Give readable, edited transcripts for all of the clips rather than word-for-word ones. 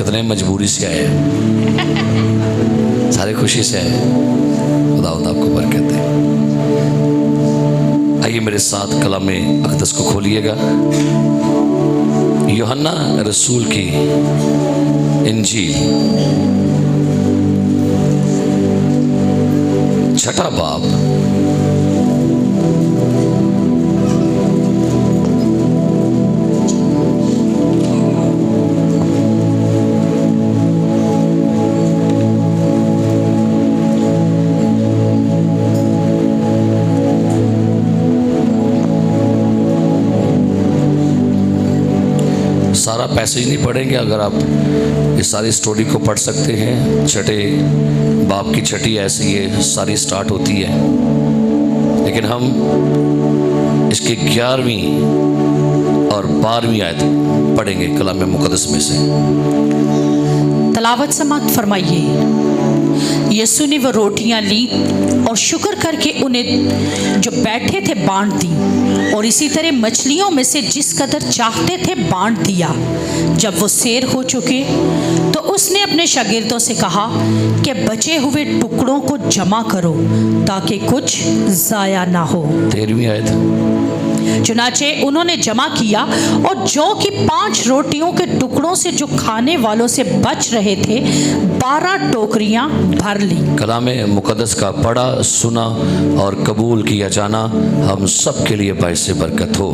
कितने मजबूरी से आए हैं, सारे खुशी से आए। खुदावंद आपको बरकत दे। आइए मेरे साथ कलाम अक़दस को खोलिएगा। यूहन्ना रसूल की इंजील 6 बाब सारा पैसेज नहीं पढ़ेंगे। अगर आप इस सारी स्टोरी को पढ़ सकते हैं, 6 बाब की 6 ऐसे ये सारी स्टार्ट होती है, लेकिन हम इसकी 11वीं और 12वीं आयत पढ़ेंगे कलाम मुक़द्दस में से। तलावत समाप्त फरमाइए। यीशु ने वो रोटियां ली और शुक्र करके उन्हें जो बैठे थे बांट दी, और इसी तरह मछलियों में से जिस कदर चाहते थे बांट दिया। जब वो सैर हो चुके तो उसने अपने शागिर्दों से कहा कि बचे हुए टुकड़ों को जमा करो ताकि कुछ ज़ाया ना हो। 13वीं आयत। चुनाचे उन्होंने जमा किया और जौ की 5 रोटियों के टुकड़ों से जो खाने वालों से बच रहे थे 12 टोकरियां भर ली। कलाम मुक़द्दस का पढ़ा, सुना और कबूल किया जाना हम सब के लिए बाइस बरकत हो।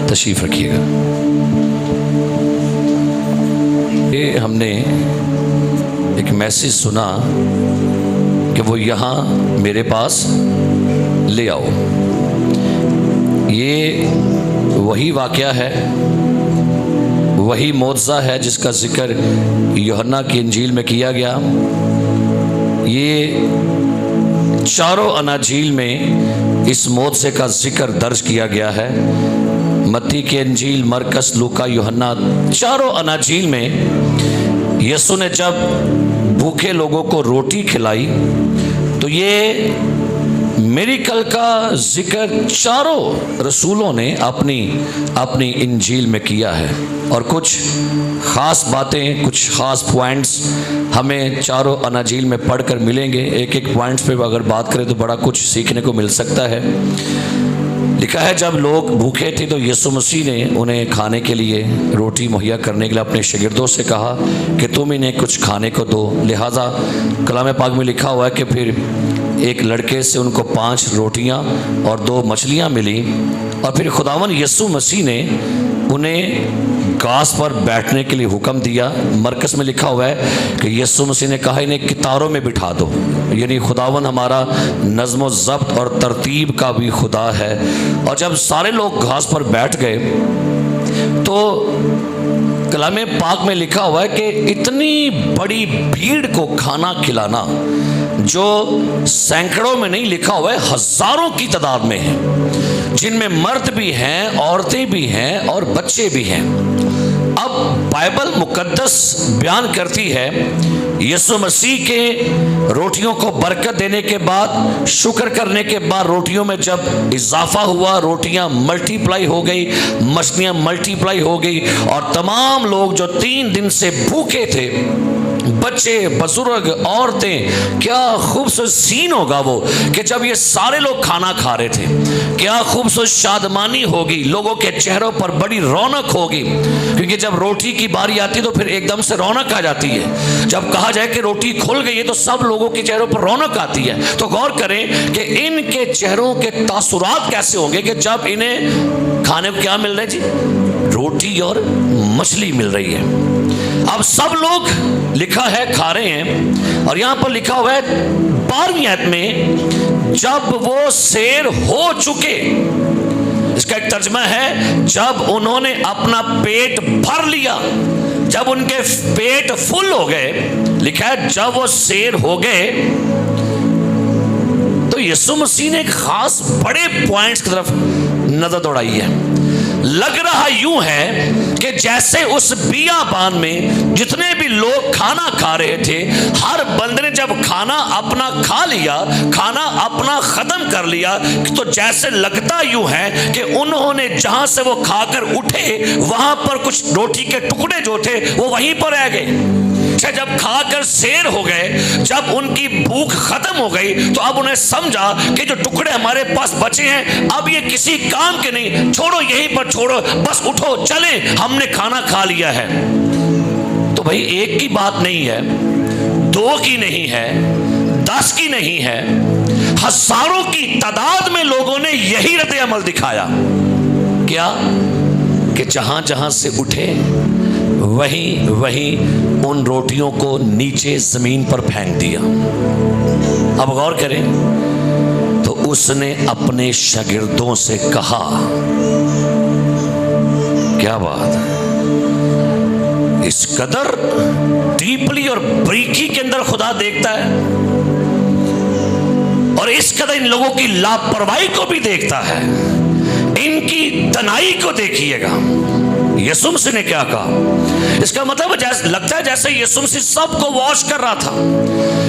तशरीफ रखिएगा। ये हमने एक मैसेज सुना कि वो यहाँ मेरे पास ले आओ। ये वही वाक़या है, वही मौज़ा है जिसका जिक्र यूहन्ना की इंजील में किया गया। ये चारों अनाजील में इस मौज़े का जिक्र दर्ज किया गया है। मत्ती की इंजील, मरकस, लूका, यूहन्ना, चारों अनाजील में यीशु ने जब भूखे लोगों को रोटी खिलाई तो ये मिरेकल का जिक्र चारों रसूलों ने अपनी इंजील में किया है। और कुछ ख़ास बातें, कुछ ख़ास पॉइंट्स हमें चारों अनाजील में पढ़कर मिलेंगे। एक एक पॉइंट्स पे अगर बात करें तो बड़ा कुछ सीखने को मिल सकता है। लिखा है जब लोग भूखे थे तो यीशु मसीह ने उन्हें खाने के लिए रोटी मुहैया करने के लिए अपने शागिर्दों से कहा कि तुम इन्हें कुछ खाने को दो। लिहाजा कलाम पाक में लिखा हुआ है कि फिर एक लड़के से उनको 5 रोटियां और 2 मछलियां मिली, और फिर खुदावन यीशु मसीह ने उन्हें घास पर बैठने के लिए हुक्म दिया। मरकस में लिखा हुआ है कि यीशु मसीह ने कहा इन्हें कितारों में बिठा दो। यानी खुदावन हमारा नज़्म ज़ब्त और तरतीब का भी खुदा है। और जब सारे लोग घास पर बैठ गए तो कलाम पाक में लिखा हुआ है कि इतनी बड़ी भीड़ को खाना खिलाना, जो सैकड़ों में नहीं, लिखा हुआ है हजारों की तादाद में है, जिनमें मर्द भी हैं, औरतें भी हैं और बच्चे भी हैं। अब बाइबल मुकद्दस बयान करती है यीशु मसीह के रोटियों को बरकत देने के बाद, शुक्र करने के बाद रोटियों में जब इजाफा हुआ, रोटियां मल्टीप्लाई हो गई, मछलियां मल्टीप्लाई हो गई, और तमाम लोग जो 3 दिन से भूखे थे, बच्चे, बुजुर्ग, औरतें, क्या खूबसूरत सीन होगा वो कि जब ये सारे लोग खाना खा रहे थे। क्या खूबसूरत शादमानी होगी, लोगों के चेहरों पर बड़ी रौनक होगी, क्योंकि जब रोटी की बारी आती है तो फिर एकदम से रौनक आ जाती है। जब कहा जाए कि रोटी खुल गई है तो सब लोगों के चेहरों पर रौनक आती है। तो गौर करें कि इनके चेहरों के तासुरात कैसे होंगे कि जब इन्हें खाने को क्या मिल रहा है जी, रोटी और मछली मिल रही है। अब सब लोग लिखा है खा रहे हैं, और यहां पर लिखा हुआ है 12वीं आयत में जब वो सैर हो चुके। इसका एक तर्जमा है जब उन्होंने अपना पेट भर लिया, जब उनके पेट फुल हो गए। लिखा है जब वो सैर हो गए। तो यीशु मसीह ने एक खास बड़े पॉइंट्स की तरफ नजर दौड़ाई है। लग रहा यूं है कि जैसे उस बियाबान में जितने भी लोग खाना खा रहे थे, हर बंदे ने जब खाना अपना खा लिया, खाना अपना खत्म कर लिया, तो जैसे लगता यूं है कि उन्होंने जहां से वो खाकर उठे वहां पर कुछ रोटी के टुकड़े जो थे वो वहीं पर रह गए। जब खाकर शेर हो गए, जब उनकी भूख खत्म हो गई, तो अब उन्हें समझा कि जो टुकड़े हमारे पास बचे हैं अब ये किसी काम के नहीं, छोड़ो यहीं पर छोड़ो, बस उठो चले, हमने खाना खा लिया है। तो भाई एक की बात नहीं है, दो की नहीं है, 10 की नहीं है, हजारों की तादाद में लोगों ने यही रद्द अमल दिखाया। क्या कि जहां जहां से उठे वहीं वहीं उन रोटियों को नीचे जमीन पर फेंक दिया। अब गौर करें, तो उसने अपने शागिर्दों से कहा, क्या बात है, इस कदर डीपली और बारीकी के अंदर खुदा देखता है, और इस कदर इन लोगों की लापरवाही को भी देखता है, इनकी तनाई को देखिएगा। यीशु मसीह ने क्या कहा? इसका मतलब जैसे लगता है जैसे यीशु मसीह सबको वॉश कर रहा था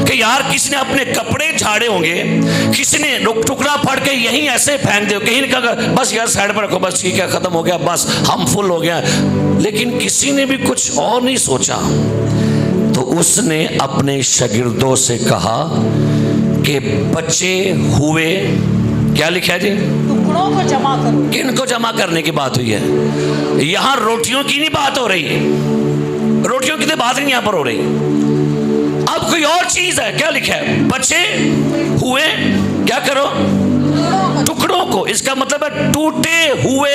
कि यार किसी ने अपने कपड़े झाड़े होंगे, किसी ने टुकड़ा फाड़ के यहीं ऐसे फेंक दे, कहीं ने कहा बस यार साइड पर रखो, बस ठीक है, खत्म हो गया, बस हम फुल हो गया। लेकिन किसी ने भी कुछ और नहीं सोचा। तो उसने अपने शागिर्दों से कहा कि बचे हुए, क्या लिखा है जी, टुकड़ों को जमा करो। किनको जमा करने की बात हुई है? यहां रोटियों की नहीं बात हो रही है, रोटियों की तो बात नहीं यहां पर हो रही। अब कोई और चीज है। क्या लिखा है? बचे हुए क्या करो? टुकड़ों को। इसका मतलब है टूटे हुए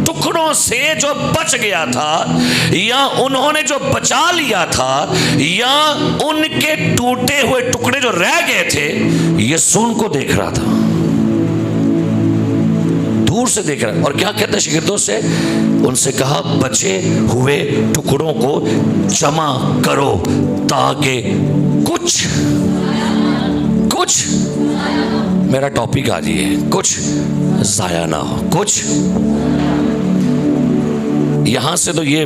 टुकड़ों से जो बच गया था, या उन्होंने जो बचा लिया था, या उनके टूटे हुए टुकड़े जो रह गए थे, यीशु उनको देख रहा था, दूर से देख रहा है। और क्या कहते हैं शागिर्दों से? उनसे कहा बचे हुए टुकड़ों को जमा करो ताकि कुछ मेरा टॉपिक आज ये है, कुछ जाया ना हो। कुछ यहां से तो ये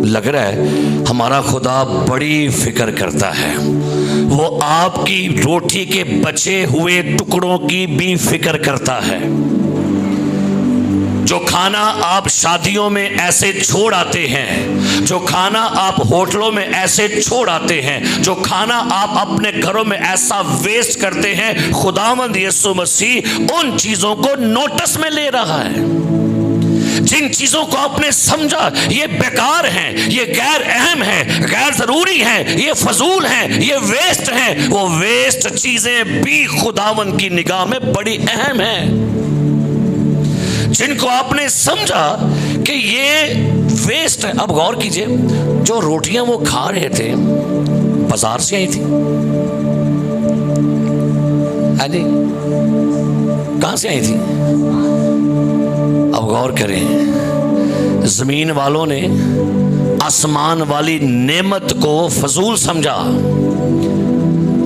लग रहा है हमारा खुदा बड़ी फिक्र करता है, वो आपकी रोटी के बचे हुए टुकड़ों की भी फिक्र करता है। जो खाना आप शादियों में ऐसे छोड़ आते हैं, जो खाना आप होटलों में ऐसे छोड़ आते हैं, जो खाना आप अपने घरों में ऐसा वेस्ट करते हैं, खुदावंद यीशु मसीह उन चीजों को नोटिस में ले रहा है। जिन चीजों को आपने समझा ये बेकार हैं, ये गैर अहम है, गैर जरूरी है, ये फजूल हैं, ये वेस्ट हैं, वो वेस्ट चीजें भी खुदावंद की निगाह में बड़ी अहम हैं। जिनको आपने समझा कि ये वेस्ट है। अब गौर कीजिए, जो रोटियां वो खा रहे थे बाजार से आई थी, हाँ जी, कहां से आई थी? अब गौर करें, जमीन वालों ने आसमान वाली नेमत को फजूल समझा,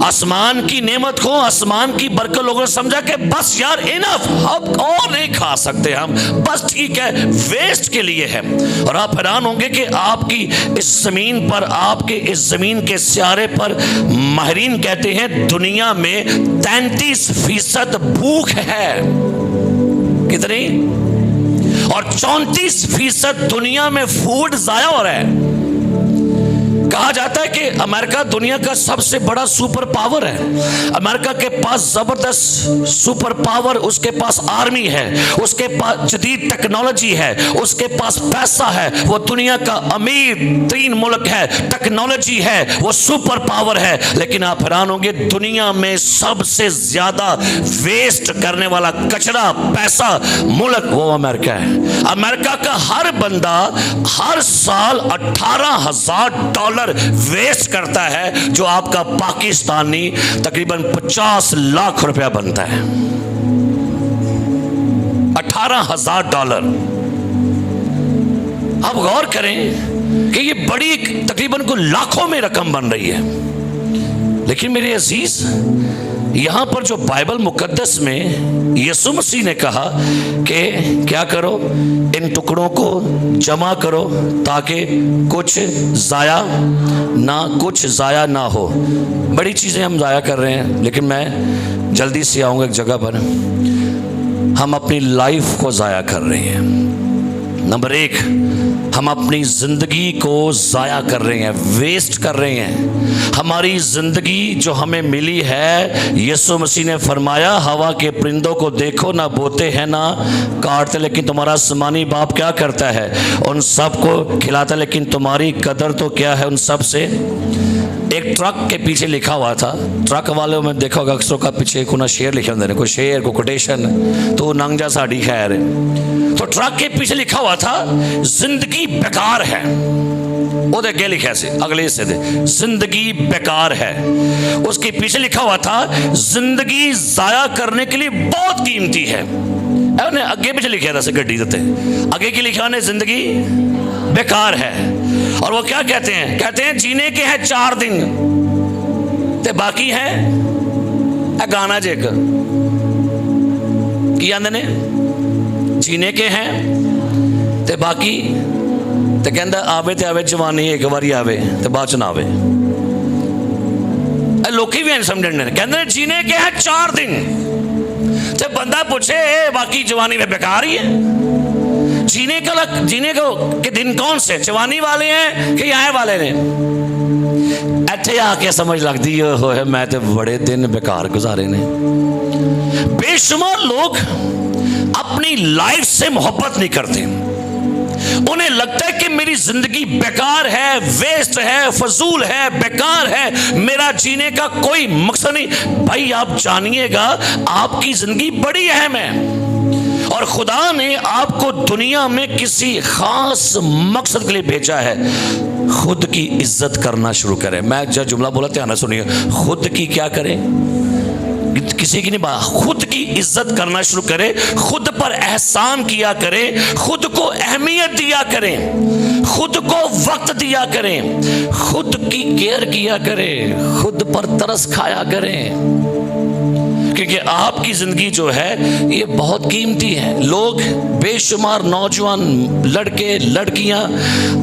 आसमान की नेमत को, आसमान की बरकत लोगों ने समझा कि बस यार इनफ, अब और नहीं खा सकते हम, बस ठीक है, वेस्ट के लिए है। और आप हैरान होंगे कि आपकी इस जमीन पर, आपके इस जमीन के सियारे पर माहिरीन कहते हैं दुनिया में 33% भूख है। कितनी? और 34% दुनिया में फूड जाया हो रहा है। कहा जाता है कि अमेरिका दुनिया का सबसे बड़ा सुपर पावर है। अमेरिका के पास जबरदस्त सुपर पावर, उसके पास आर्मी है, उसके पास जदीद टेक्नोलॉजी है, उसके पास पैसा है, वो दुनिया का अमीर तीन मुल्क है, टेक्नोलॉजी है, वो सुपर पावर है। लेकिन आप हैरान होंगे, दुनिया में सबसे ज्यादा वेस्ट करने वाला कचरा पैसा मुल्क वो अमेरिका है। अमेरिका का हर बंदा हर साल $18,000 वेस्ट करता है, जो आपका पाकिस्तानी तकरीबन 50 लाख रुपया बनता है। $18,000। अब गौर करें कि ये बड़ी तकरीबन को लाखों में रकम बन रही है। लेकिन मेरे अजीज, यहां पर जो बाइबल मुकद्दस में यीशु मसीह ने कहा कि क्या करो, इन टुकड़ों को जमा करो ताकि कुछ ज़ाया ना हो। बड़ी चीज़ें हम ज़ाया कर रहे हैं, लेकिन मैं जल्दी से आऊँगा एक जगह पर। हम अपनी लाइफ को ज़ाया कर रहे हैं। नंबर 1, हम अपनी ज़िंदगी को ज़ाया कर रहे हैं, वेस्ट कर रहे हैं। हमारी ज़िंदगी जो हमें मिली है, यीशु मसीह ने फरमाया हवा के परिंदों को देखो, ना बोते हैं ना काटते, लेकिन तुम्हारा आसमानी बाप क्या करता है, उन सब को खिलाता। लेकिन तुम्हारी कदर तो क्या है उन सब से। एक ट्रक के पीछे लिखा हुआ था, ट्रक वाले में देखा होगा अक्सर का पीछे को ना शेर लिखे होंगे, कोई शेर को कोटेशन तो नंग जा साड़ी खैर। तो ट्रक के पीछे लिखा हुआ था जिंदगी बेकार है। वो अगे लिखा से अगले हिस्से दे जिंदगी बेकार है। उसके पीछे लिखा हुआ था जिंदगी जाया करने के लिए बहुत कीमती है। उन्हें अगे पीछे लिखा था गड्डी देते आगे की लिखा ने जिंदगी बेकार है। और वो क्या कहते हैं, कहते हैं जीने के हैं 4 दिन ते बाकी है गाना जेक की आंदे ने जीने के हैं ते बाकी ते कहंदा आवे ते आवे जवानी एक बारी आवे ते बाद च ना आवे। लोकी भी समझने कहंदे जीने के हैं 4 दिन ते बंदा पूछे बाकी जवानी में बेकार ही है। जीने को के दिन कौन से, जवानी वाले हैं कि आए वाले ने। इत्थे आके समझ लगती है मैं तो बड़े दिन बेकार गुजारे ने। बेशुमार लोग अपनी लाइफ से मोहब्बत नहीं करते। उन्हें लगता है कि मेरी जिंदगी बेकार है, वेस्ट है, फजूल है, बेकार है, मेरा जीने का कोई मकसद नहीं। भाई आप जानिएगा आपकी जिंदगी बड़ी अहम है और खुदा ने आपको दुनिया में किसी खास मकसद के लिए भेजा है। खुद की इज्जत करना शुरू करें। मैं जो जुमला बोला ध्यान से सुनिए, खुद की क्या करें, किसी की नहीं बात, खुद की इज्जत करना शुरू करें। खुद पर एहसान किया करें, खुद को अहमियत दिया करें, खुद को वक्त दिया करें, खुद की केयर किया करें, खुद पर तरस खाया करें, क्योंकि आपकी जिंदगी जो है ये बहुत कीमती है। लोग बेशुमार नौजवान लड़के लड़कियां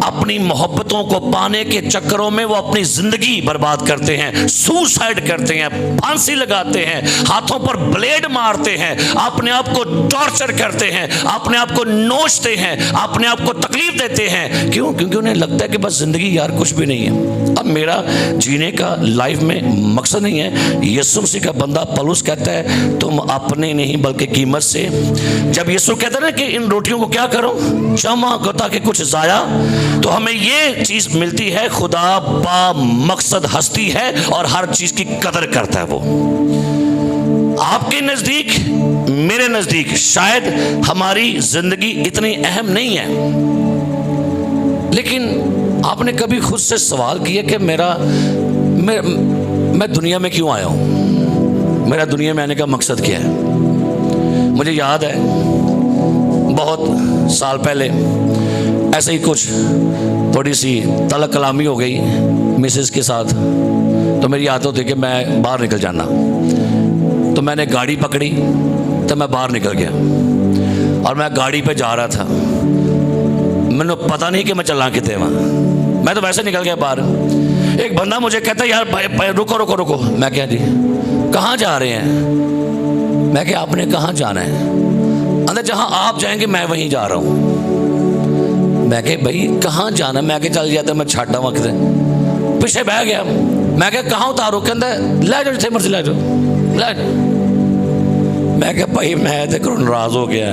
अपनी मोहब्बतों को पाने के चक्करों में वो अपनी जिंदगी बर्बाद करते हैं, सुसाइड करते हैं, फांसी लगाते हैं, हाथों पर ब्लेड मारते हैं, अपने आप को टॉर्चर करते हैं, अपने आप को नोचते हैं, अपने आप को तकलीफ देते हैं। क्यों? क्योंकि उन्हें लगता है कि बस जिंदगी यार कुछ भी नहीं है, अब मेरा जीने का लाइफ में मकसद नहीं है। यीशु मसीह का बंदा पौलुस कहता है तुम अपने नहीं बल्कि कीमत से। जब यीशु कहता है ना कि इन रोटियों को क्या करो, जमा करो ताकि कुछ जाया, तो हमें ये चीज मिलती है खुदा बा मकसद हस्ती है और हर चीज की कदर करता है। वो आपके नजदीक मेरे नजदीक शायद हमारी जिंदगी इतनी अहम नहीं है, लेकिन आपने कभी खुद से सवाल किया कि मैं दुनिया में क्यों आया हूं, मेरा दुनिया में आने का मकसद क्या है। मुझे याद है बहुत साल पहले ऐसे ही कुछ थोड़ी सी तलक कलामी हो गई मिसेस के साथ, तो मेरी आदत होती कि मैं बाहर निकल जाना, तो मैंने गाड़ी पकड़ी तो मैं बाहर निकल गया और मैं गाड़ी पे जा रहा था, मैंने पता नहीं कि मैं चलना कितने वहाँ, मैं तो वैसे निकल गया बाहर। एक बंदा मुझे कहता यार भाई रुको रुको रुको। मैं क्या जी कहाँ जा रहे हैं? मैं क्या आपने कहाँ जाना है? अंदर जहाँ आप जाएंगे मैं वहीं जा रहा हूँ। मैं क्या भाई कहाँ जाना? मैं क्या चल जाता मैं छाटा वक्त पीछे बह गया। मैं क्या कहाँ उतारो? कहता ले जाओ जिथे मर्जी ले जाओ ले जाओ। मैं क्या भाई मैं तो नाराज हो गया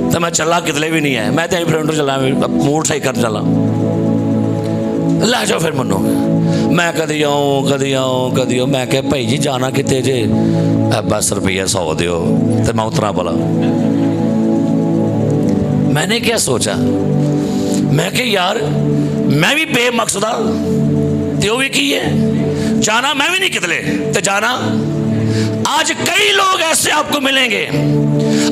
तो मैं चला कितने भी नहीं है, मैं तो फ्रेंड चला मूड सही कर चला लै जाओ फिर मनो। मैं कदी आऊँ मैं क्या भाई जी जाना कितने जे? बस रुपया 100 दियो तो मैं उतरा बोला। मैंने क्या सोचा, मैं क्या यार मैं भी बेमकसदा तो भी की है, जाना मैं भी नहीं कितने तो जाना। आज कई लोग ऐसे आपको मिलेंगे,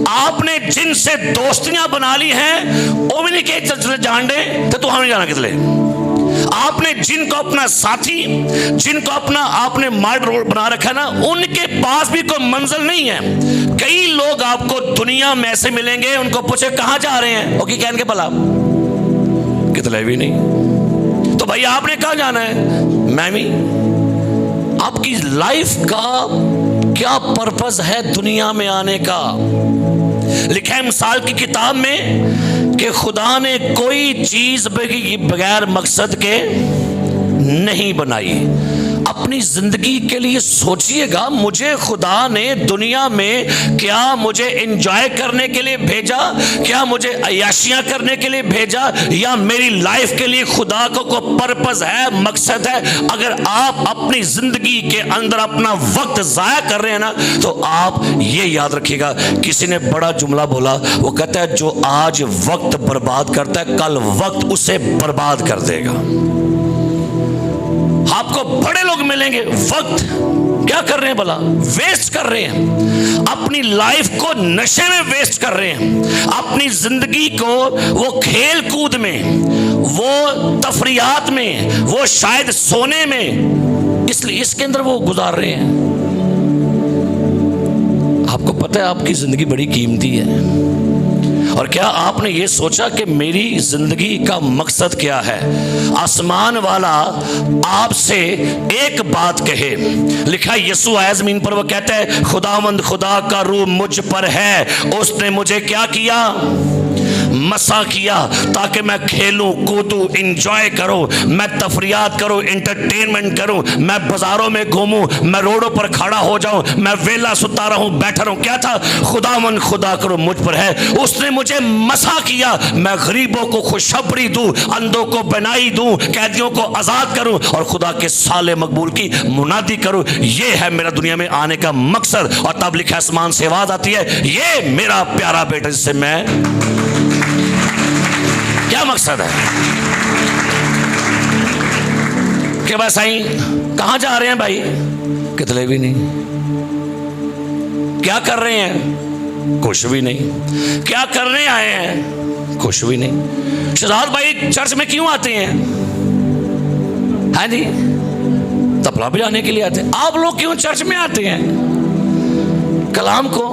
आपने जिनसे दोस्तियां बना ली हैं वो भी नहीं कहे जान दे तो तू हमें जाना कितने। आपने जिनको अपना साथी, जिनको अपना आपने मॉडल बना रखा ना, उनके पास भी कोई मंजिल नहीं है। कई लोग आपको दुनिया में ऐसे मिलेंगे, उनको पूछे कहां जा रहे हैं, ओके कहने के भला कितने भी नहीं, तो भैया आपने कहां जाना है, मैं भी। आपकी लाइफ का क्या पर्पस है दुनिया में आने का? लिखा है मिसाल की किताब में कि खुदा ने कोई चीज बगैर मकसद के नहीं बनाई। अपनी जिंदगी के लिए सोचिएगा, मुझे खुदा ने दुनिया में क्या मुझे एंजॉय करने के लिए भेजा, क्या मुझे अय्याशियां करने के लिए भेजा, या मेरी लाइफ के लिए खुदा को कोई पर्पस है, मकसद है? अगर आप अपनी जिंदगी के अंदर अपना वक्त जाया कर रहे हैं ना, तो आप ये याद रखिएगा। किसी ने बड़ा जुमला बोला, वो कहता है जो आज वक्त बर्बाद करता है, कल वक्त उसे बर्बाद कर देगा। आपको बड़े लोग मिलेंगे, वक्त क्या कर रहे हैं भला, वेस्ट कर रहे हैं, अपनी लाइफ को नशे में वेस्ट कर रहे हैं, अपनी जिंदगी को वो खेल कूद में, वो तफरियात में, वो शायद सोने में, इसलिए इसके अंदर वो गुजार रहे हैं। आपको पता है आपकी जिंदगी बड़ी कीमती है, और क्या आपने ये सोचा कि मेरी जिंदगी का मकसद क्या है? आसमान वाला आपसे एक बात कहे। लिखा है यीशु आया जमीन पर, वो कहता है खुदावंद खुदा का रूह मुझ पर है, उसने मुझे क्या किया, मसा किया, ताकि मैं खेलूं कूदूं, इंजॉय करूं, मैं तफरियात करूं, इंटरटेनमेंट करूं, मैं बाजारों में घूमूं, मैं रोडों पर खड़ा हो जाऊं, मैं वेला सुता रहूं, बैठा रहूं। क्या था? खुदावन खुदा करो मुझ पर है, उसने मुझे मसा किया, मैं गरीबों को खुशखबरी दूं, अंधों को बनाई दूं, कैदियों को आजाद करूं, और खुदा के साले मकबूल की मुनादी करूं। यह है मेरा दुनिया में आने का मकसद। और तब लिखा आसमान से आवाज आती है, ये मेरा प्यारा बेटा जिससे मैं, क्या मकसद है कि बस आई कहां जा रहे हैं भाई, कितने भी नहीं, क्या कर रहे हैं, कुछ भी नहीं, क्या करने आए हैं, कुछ भी नहीं। शहजाद भाई चर्च में क्यों आते हैं? हाँ जी, तबला बजाने के लिए आते हैं। आप लोग क्यों चर्च में आते हैं? कलाम को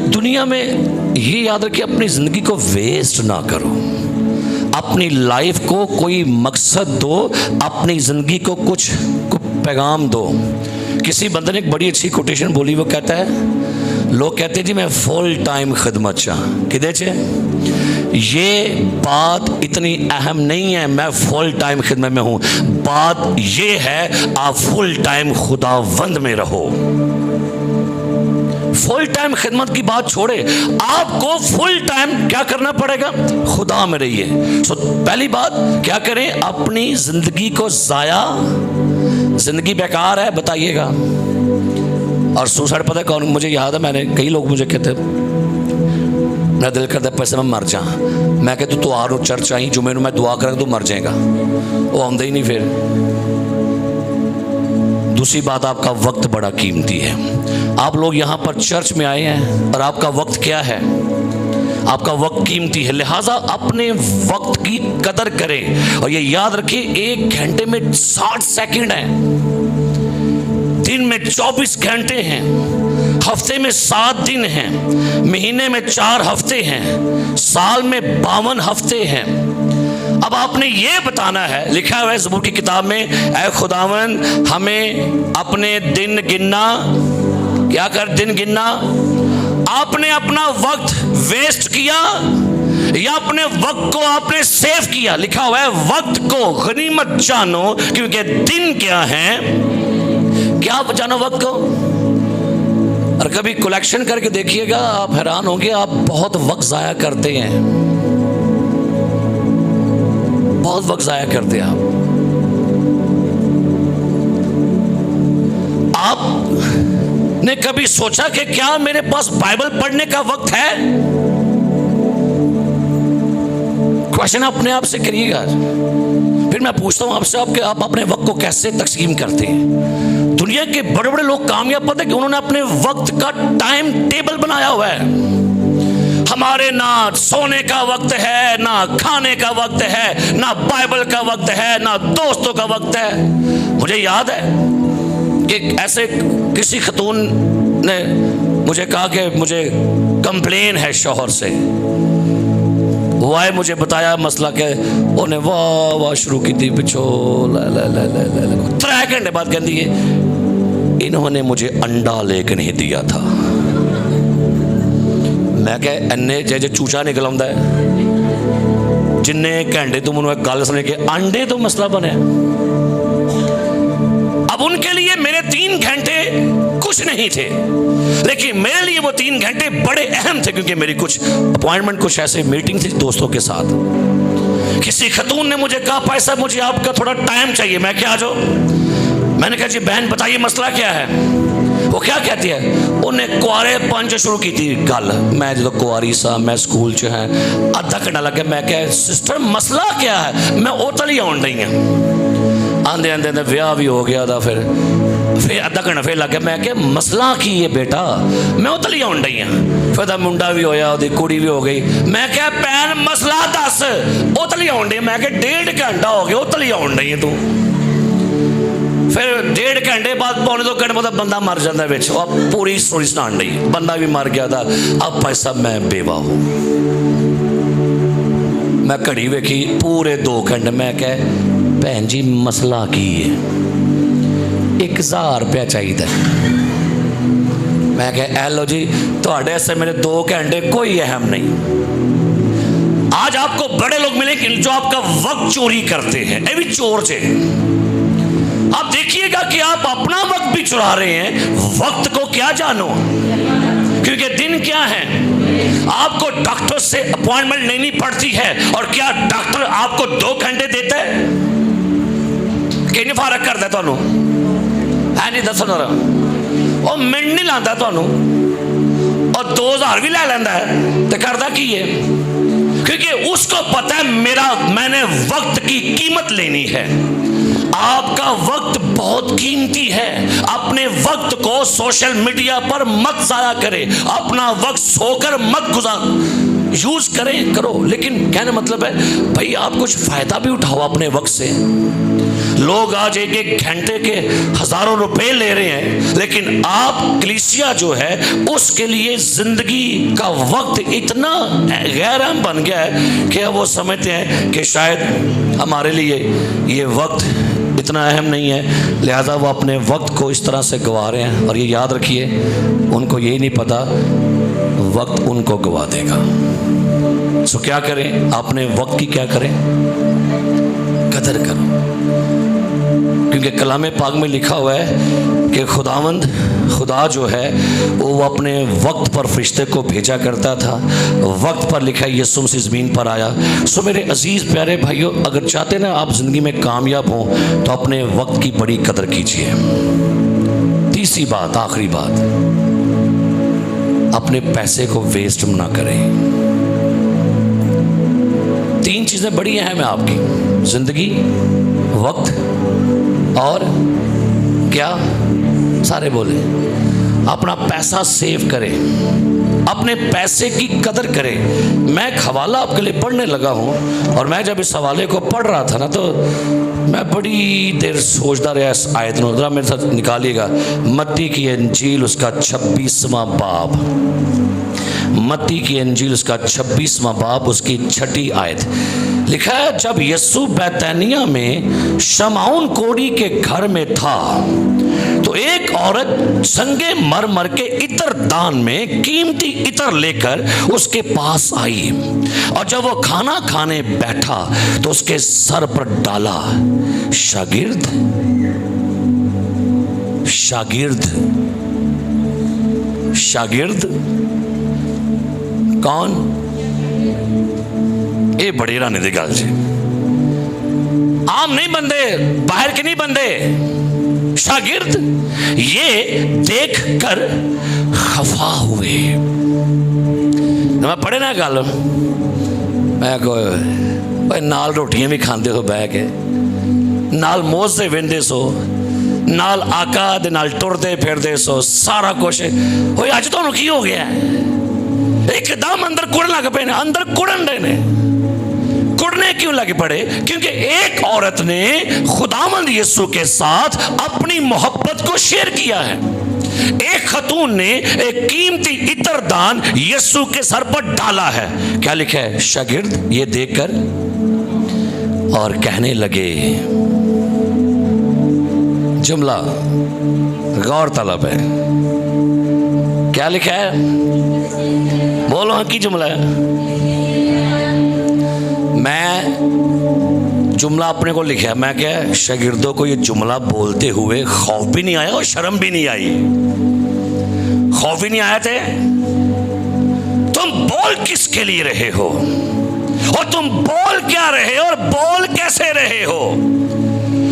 दुनिया में ये याद रखिए, अपनी जिंदगी को वेस्ट ना करो, अपनी लाइफ को कोई मकसद दो, अपनी जिंदगी को कुछ पैगाम दो। किसी बंदे ने एक बड़ी अच्छी कोटेशन बोली, वो कहता है, लोग कहते हैं जी मैं फुल टाइम खिदमत चाह किदे चे, ये बात इतनी अहम नहीं है मैं फुल टाइम खिदमत में हूं, बात ये है आप फुल टाइम खुदावंद में रहो। फुल टाइम खिदमत की बात छोड़े, आपको फुल टाइम क्या करना पड़ेगा, खुदा में रहिए। सो पहली बात क्या करें, अपनी जिंदगी को जाया, जिंदगी बेकार है बताइएगा। और सुसाइड पता है कौन, मुझे याद है, मैंने कई लोग मुझे कहते मेरा दिल करता है पैसे में मर जा, मैं कहता तू आ रो चर्च आई जुमे में दुआ करेंगे तू मर जाएगा, वो आंदा ही नहीं। फिर दूसरी बात, आपका वक्त बड़ा कीमती है। आप लोग यहाँ पर चर्च में आए हैं और आपका वक्त क्या है, आपका वक्त कीमती है, लिहाजा अपने वक्त की कदर करें। और ये याद रखिए, 1 घंटे में 60 सेकंड है, दिन में 24 घंटे हैं, हफ्ते में 7 दिन हैं, महीने में 4 हफ्ते हैं, साल में 52 हफ्ते हैं। अब आपने ये बताना है, लिखा हुआ है ज़बूर की किताब में, ऐ खुदावन हमें अपने दिन गिनना, क्या कर दिन गिनना, आपने अपना वक्त वेस्ट किया या अपने वक्त को आपने सेव किया। लिखा हुआ है वक्त को गनीमत जानो क्योंकि दिन क्या है, क्या जानो वक्त को। और कभी कलेक्शन करके देखिएगा, आप हैरान होंगे, आप बहुत वक्त जाया करते हैं, बहुत वक्त जाया करते हैं आप ने कभी सोचा कि क्या मेरे पास बाइबल पढ़ने का वक्त है? क्वेश्चन अपने आप से करिएगा। फिर मैं पूछता हूं आपसे, आप अपने वक्त को कैसे तकसीम करते हैं? दुनिया के बड़े बड़े लोग कामयाब पता है कि उन्होंने अपने वक्त का टाइम टेबल बनाया हुआ है। हम हमारे ना सोने का वक्त है, ना खाने का वक्त है, ना बाइबल का वक्त है, ना दोस्तों का वक्त है। मुझे याद है कि ऐसे किसी खतून ने मुझे कहा कि मुझे कंप्लेन है शौहर से। वो आए, मुझे बताया मसला क्या है, उन्हें वाह वाह शुरू की थी पिछो 3 घंटे बाद कहती है इन्होंने मुझे अंडा लेके नहीं दिया था। मैं कह इन्ने जे चूचा निकल आंदा है जिन्ने घंटे तुम उन्हें गल सुने के अंडे तो मसला बने। अब उनके लिए मेरे 3 घंटे कुछ नहीं थे, लेकिन मेरे लिए वो 3 घंटे बड़े अहम थे, क्योंकि मेरी कुछ अपॉइंटमेंट, कुछ ऐसे मीटिंग थी दोस्तों के साथ। किसी खतून ने मुझे कहा पैसा मुझे आपका थोड़ा टाइम चाहिए। मैं क्या आ जाओ। मैंने कहा जी बहन बताइए मसला क्या है। वो क्या कहती है, उन्हें कुआरे पंच शुरू की थी गल। मैं जो कुआरी सा, मैं स्कूल च है, अद्धा घंटा लगे। मैं क्या सिस्टर मसला क्या है, मैं उतल ही आउन रही हूँ। आंदे आंदे ब्याह भी हो गया था, फिर अद्धा घंटा फिर लग गया। मैं क्या मसला की है बेटा, मैं उतल ही आउन रही हूँ। फिर मुंडा भी होया, ओदी कुड़ी भी हो गई। मैं क्या भैन मसला दस, उतल ही आउन रही। मैं क्या 1.5 घंटा हो गया उतल ही आउन रही है तू। फिर 1.5 घंटे बाद, पौने 2 घंटे बाद बंदा मर जाता है बिच। अब पूरी स्टोरी सुनान रही, बंदा भी मर गया था। अब भाई साहब मैं बेवा हूँ। मैं घड़ी वेखी पूरे 2 घंटे। मैं कह भैन जी मसला की है, 1000 रुपया चाहिए। मैं कह एलो जी थोड़े ऐसे मेरे 2 घंटे कोई अहम नहीं। आज आपको बड़े लोग मिलेंगे जो आपका वक्त चोरी करते हैं, ये भी चोर से। आप देखिएगा कि आप अपना वक्त भी चुरा रहे हैं। वक्त को क्या जानो, क्योंकि दिन क्या है। आपको डॉक्टर से अपॉइंटमेंट लेनी पड़ती है, और क्या डॉक्टर आपको 2 घंटे देता है कि नहीं फर्क करता थानू है नहीं दस ना। वो मिनट नहीं लाता थानू, और 2000 भी ले लेंदा है तो करता की है, क्योंकि उसको पता है मैंने वक्त की कीमत लेनी है। आपका वक्त बहुत कीमती है। अपने वक्त को सोशल मीडिया पर मत जाया करें, अपना वक्त सोकर मत यूज करो। लेकिन कहने मतलब है भाई आप कुछ फायदा भी उठाओ अपने वक्त से। लोग आज 1-1 घंटे के हजारों रुपए ले रहे हैं, लेकिन आप कलीसिया जो है उसके लिए जिंदगी का वक्त इतना गैर अहम बन गया है कि वो समझते हैं कि शायद हमारे लिए ये वक्त इतना अहम नहीं है, लिहाजा वो अपने वक्त को इस तरह से गंवा रहे हैं। और ये याद रखिए, उनको ये नहीं पता वक्त उनको गंवा देगा। सो क्या करें, अपने वक्त की क्या करें, कदर करो। क्योंकि कलाम पाक में लिखा हुआ है कि खुदा जो है वो अपने वक्त पर फरिश्ते को भेजा करता था। वक्त पर लिखा है यीशु मसीह ज़मीन पर आया। सो मेरे अजीज़ प्यारे भाइयों, अगर चाहते ना आप ज़िंदगी में कामयाब हों तो अपने वक्त की बड़ी कदर कीजिए। तीसरी बात, आखिरी बात, अपने पैसे को वेस्ट ना करें। 3 चीज़ें बड़ी अहम है आपकी ज़िंदगी, वक्त और क्या, सारे बोले। अपना पैसा सेव करें, अपने पैसे की कदर करें। मैं एक हवाला आपके लिए पढ़ने लगा हूँ, और मैं जब इस हवाले को पढ़ रहा था ना तो मैं बड़ी देर सोचता रहा इस आयत को। जरा मेरे साथ निकालिएगा मत्ती की इंजील उसका 26वां बाब, मत्ती की इंजील उसका 26वां बाब उसकी 6ठी आयत। लिखा है जब यीशु बैतनिया में शमौन कोढ़ी के घर में था तो एक औरत संगे मर के इत्र दान में कीमती इत्र लेकर उसके पास आई, और जब वो खाना खाने बैठा तो उसके सर पर डाला। शागिर्द शागिर्द शागिर्द कौन? ये बड़ी हैरानी की गल जी। आम नहीं बंदे, बाहर के नहीं बंदे, शागिर्द ये देख कर खफा हुए। मैं पढ़े ना गल, मैं को नाल रोटियां भी खाते हो बह के, नाल मौज से वेंदे सो, नाल आका दे नाल टुरदे फिरदे सो, सारा कुछ। अज तुहानू की हो गया? एकदम अंदर कुड़न लग पे, अंदर कुड़न रहे ने। कुड़ने क्यों लगे पड़े? क्योंकि एक औरत ने खुदावंद यीशु के साथ अपनी मोहब्बत को शेयर किया है। एक खतून ने एक कीमती इत्र दान यीशु के सर पर डाला है। क्या लिखा है? शागिर्द ये देखकर और कहने लगे, जुमला गौर तलब है। क्या लिखा है? बोलो हाँ, की जुमला है? मैं जुमला अपने को लिखा, मैं क्या शागिर्दों को ये जुमला बोलते हुए खौफ भी नहीं आया और शर्म भी नहीं आई। खौफ भी नहीं आया थे। तुम बोल किसके लिए रहे हो और तुम बोल क्या रहे हो और बोल कैसे रहे हो?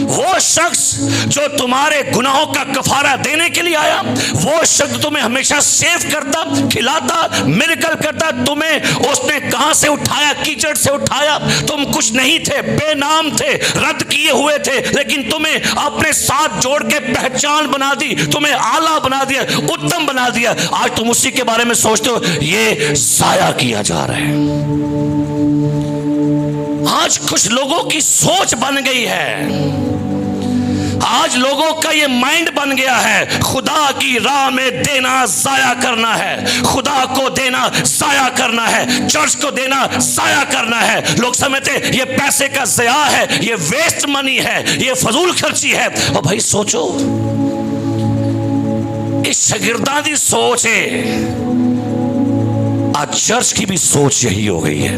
वो शख्स जो तुम्हारे गुनाहों का कफारा देने के लिए आया, वो शख्स तुम्हें हमेशा सेव करता, खिलाता, मिरेकल करता, तुम्हें उसने कहां से उठाया? कीचड़ से उठाया। तुम कुछ नहीं थे, बेनाम थे, रद्द किए हुए थे, लेकिन तुम्हें अपने साथ जोड़ के पहचान बना दी, तुम्हें आला बना दिया, उत्तम बना दिया। आज तुम उसी के बारे में सोचते हो, ये जाया किया जा रहा है। आज कुछ लोगों की सोच बन गई है, आज लोगों का ये माइंड बन गया है, खुदा की राह में देना जाया करना है, खुदा को देना जाया करना है, चर्च को देना जाया करना है। लोग समझते ये पैसे का ज़या है, ये वेस्ट मनी है, ये फजूल खर्ची है। और भाई सोचो, इस शागिर्दां दी सोच है, आज चर्च की भी सोच यही हो गई है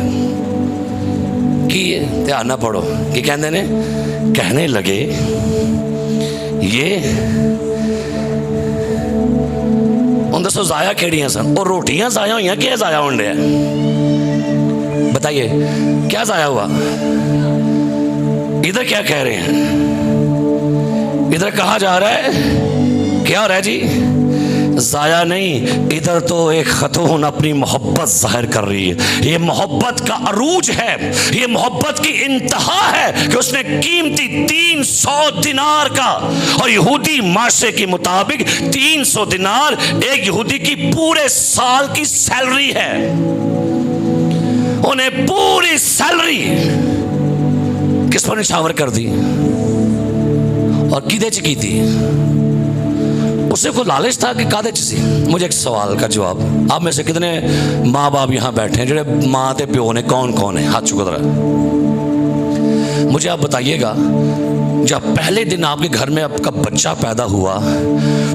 कि ध्यान ना पढ़ो कि कहने ने कहने लगे, ये उन दसो जाया केड़ियां सन? और रोटियां जाया हुई, क्या जाया होने है? बताइए क्या जाया हुआ? इधर क्या कह रहे हैं? इधर कहा जा रहा है, क्या हो रहा है जी? जाया नहीं, इधर तो एक खतून अपनी मोहब्बत जाहिर कर रही है। ये मोहब्बत का अरूज है, ये मोहब्बत की इंतहा है कि उसने कीमती 300 दिनार का, और यहूदी माशरे के मुताबिक 300 दिनार एक यहूदी की पूरे साल की सैलरी है। उन्हें पूरी सैलरी किस पर निछावर कर दी और किदे च की थी? उसे को लालच था कि कादे सी? मुझे एक सवाल का जवाब, आप में से कितने माँ बाप यहाँ बैठे हैं, जो माँ ते प्यो ने कौन कौन है? हाथ चुका जरा, मुझे आप बताइएगा। जब पहले दिन आपके घर में आपका बच्चा पैदा हुआ,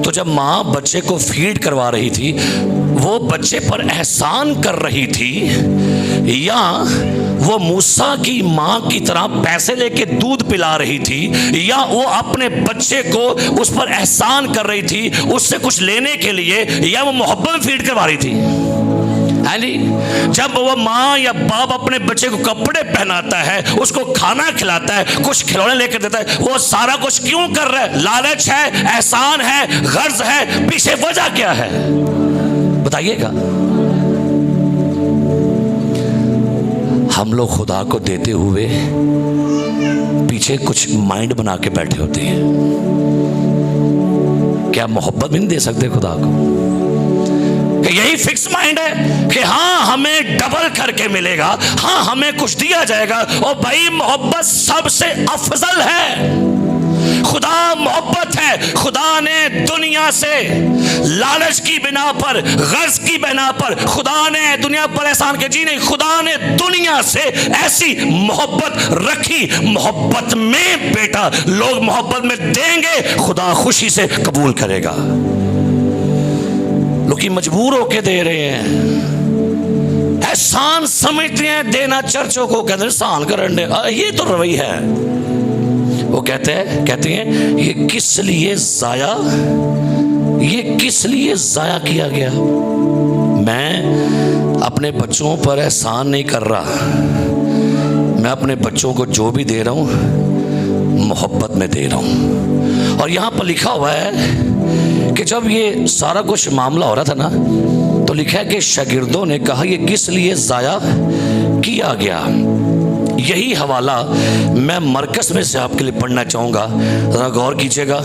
तो जब माँ बच्चे को फीड करवा रही थी, वो बच्चे पर एहसान कर रही थी या वो मूसा की माँ की तरह पैसे लेके दूध पिला रही थी, या वो अपने बच्चे को उस पर एहसान कर रही थी उससे कुछ लेने के लिए, या वो मोहब्बत में फीड करवा रही थी? है नहीं? जब वो माँ या बाप अपने बच्चे को कपड़े पहनाता है, उसको खाना खिलाता है, कुछ खिलौने लेकर देता है, वो सारा कुछ क्यों कर रहा है? लालच है, एहसान है, गर्ज है, पीछे वजह क्या है? बताइएगा। हम लोग खुदा को देते हुए पीछे कुछ माइंड बना के बैठे होते हैं। क्या मोहब्बत भी नहीं दे सकते खुदा को? कि यही फिक्स माइंड है कि हाँ हमें डबल करके मिलेगा, हाँ हमें कुछ दिया जाएगा। और भाई मोहब्बत सबसे अफजल है। खुदा मोहब्बत है। खुदा ने दुनिया से लालच की बिना पर, गर्ज की बिना पर खुदा ने दुनिया पर एहसान के जी नहीं, खुदा ने दुनिया से ऐसी मोहब्बत रखी। मोहब्बत में बेटा लोग मोहब्बत में देंगे, खुदा खुशी से कबूल करेगा। लोग मजबूर होके दे रहे हैं, एहसान समझते हैं देना चर्चों को, कहते हैं एहसान करने, ये तो रवैया है। वो कहते हैं ये किस लिए जाया किया गया? मैं अपने बच्चों पर एहसान नहीं कर रहा, मैं अपने बच्चों को जो भी दे रहा हूँ मोहब्बत में दे रहा हूँ। और यहाँ पर लिखा हुआ है कि जब ये सारा कुछ मामला हो रहा था ना, तो लिखा है कि शागिर्दों ने कहा ये किस लिए जाया किया गया। यही हवाला मैं मरकस में से आपके लिए पढ़ना चाहूँगा, ज़रा गौर कीजिएगा।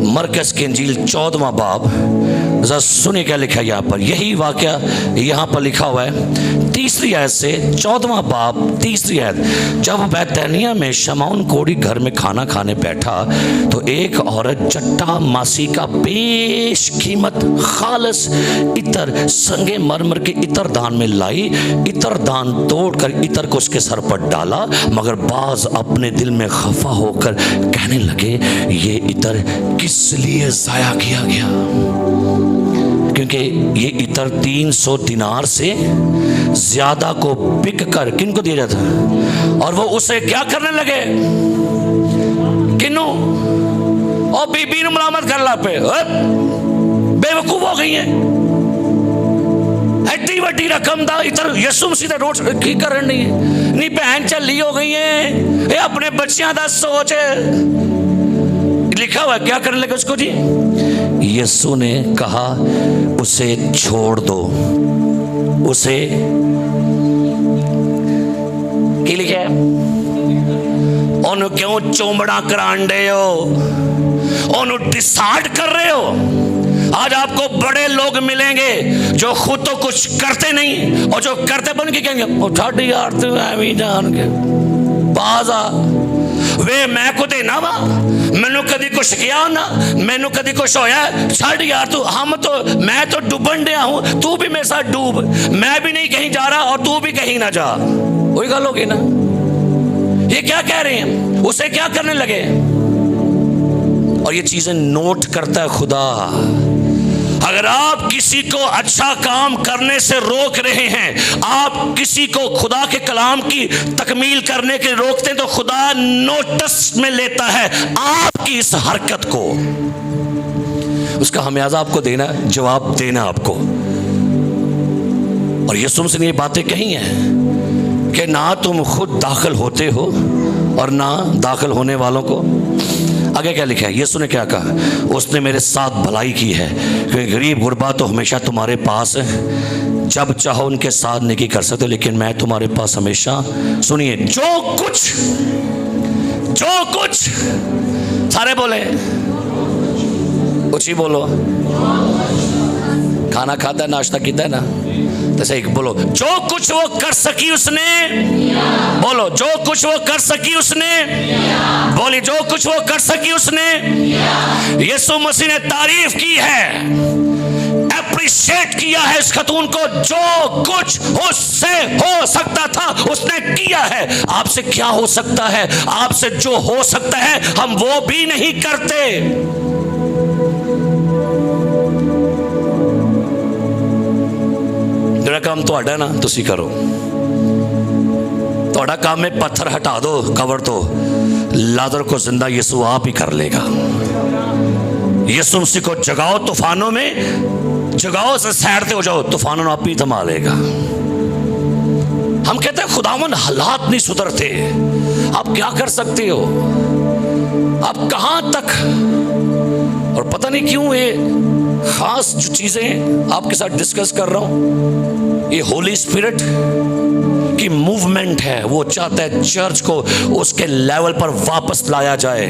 मरकस की इंजील 14वां बाब, जरा सुनिए क्या लिखा है यहाँ पर। यही वाकया यहाँ पर लिखा हुआ है 3री आयत से, 14वां बाब 3री आयत। जब बैतनिया में शमौन कोढ़ी घर में खाना खाने बैठा तो एक औरत जट्टा मासी का बेशकीमत खालस इतर संगे मरमर के इतर दान में लाई। इतर दान तोड़कर इतर को उसके सर पर डाला, मगर बाज अपने दिल में खफा होकर कहने लगे, ये इतर किस लिए जाया किया गया? क्योंकि ये इतर 300 दिनार से ज्यादा को बिक कर किनको दिया जाता है? और वो उसे क्या करने लगे? किन्नू? और बीबी ने मलामत कर ला पे बेवकूफ हो गई है। एड्डी वड्डी रकम दा इतर यसु मसीह रोड की करन नहीं है, नहीं बहन चली हो गई है, ये अपने बच्चियां दा सोच लिखा हुआ। क्या करने लगे उसको जी? यसु ने कहा उसे छोड़ दो। उसे की लिखे ओनु क्यों चोमड़ा करान दे हो? ओनु डिसाइड कर रहे हो? आज आपको बड़े लोग मिलेंगे जो खुद तो कुछ करते नहीं और जो करते बन के कहेंगे ठाडी यार तू एवं जान के बाजा वे मैं को देना वा, मैनू कदी कुछ किया ना, मैनू कदी कुछ होया? छड़ यार तू, हम तो मैं तो डूबन दिया हूं, तू भी मेरे साथ डूब। मैं भी नहीं कहीं जा रहा और तू भी कहीं ना जा। वही गल होगी ना। ये क्या कह रहे हैं? उसे क्या करने लगे? और ये चीजें नोट करता है खुदा। अगर आप किसी को अच्छा काम करने से रोक रहे हैं, आप किसी को खुदा के कलाम की तकमील करने के रोकते हैं, तो खुदा नोटिस में लेता है आपकी इस हरकत को। उसका हमेयाजा आपको देना, जवाब देना आपको। और यीशु मसीह ने ये बातें कही हैं कि ना तुम खुद दाखिल होते हो और ना दाखिल होने वालों को। आगे क्या लिखा है? यीशु ने क्या कहा? उसने मेरे साथ भलाई की है, क्योंकि गरीब गुरबा तो हमेशा तुम्हारे पास है, जब चाहो उनके साथ नेकी कर सकते हो, लेकिन मैं तुम्हारे पास हमेशा। सुनिए, जो कुछ सारे बोले, कुछ ही बोलो। खाना खाता है, नाश्ता किया है ना, तो सही बोलो। जो कुछ वो कर सकी उसने, बोलो जो कुछ वो कर सकी उसने, बोली जो कुछ वो कर सकी उसने। यीशु मसीह ने तारीफ की है, अप्रिशिएट किया है इस खतून को। जो कुछ उससे हो सकता था उसने किया है। आपसे क्या हो सकता है? आपसे जो हो सकता है हम वो भी नहीं करते। ਜਿਹੜਾ काम ਤੁਹਾਡਾ ना ਤੁਸੀਂ करो। ਤੁਹਾਡਾ काम में पत्थर हटा दो कवर तो, लाजर को जिंदा यीशु आप ही कर लेगा। यीशु मसीह को जगाओ तूफानों में, जगाओ से सैरते हो जाओ, तूफानों में आप ही संभालेगा। हम कहते हैं खुदावन हालात नहीं सुधरते, आप क्या कर सकते हो? आप कहां तक? और पता नहीं क्यों ये खास जो चीजें आपके साथ डिस्कस कर रहा हूं, ये होली स्पिरिट की मूवमेंट है। वो चाहता है चर्च को उसके लेवल पर वापस लाया जाए।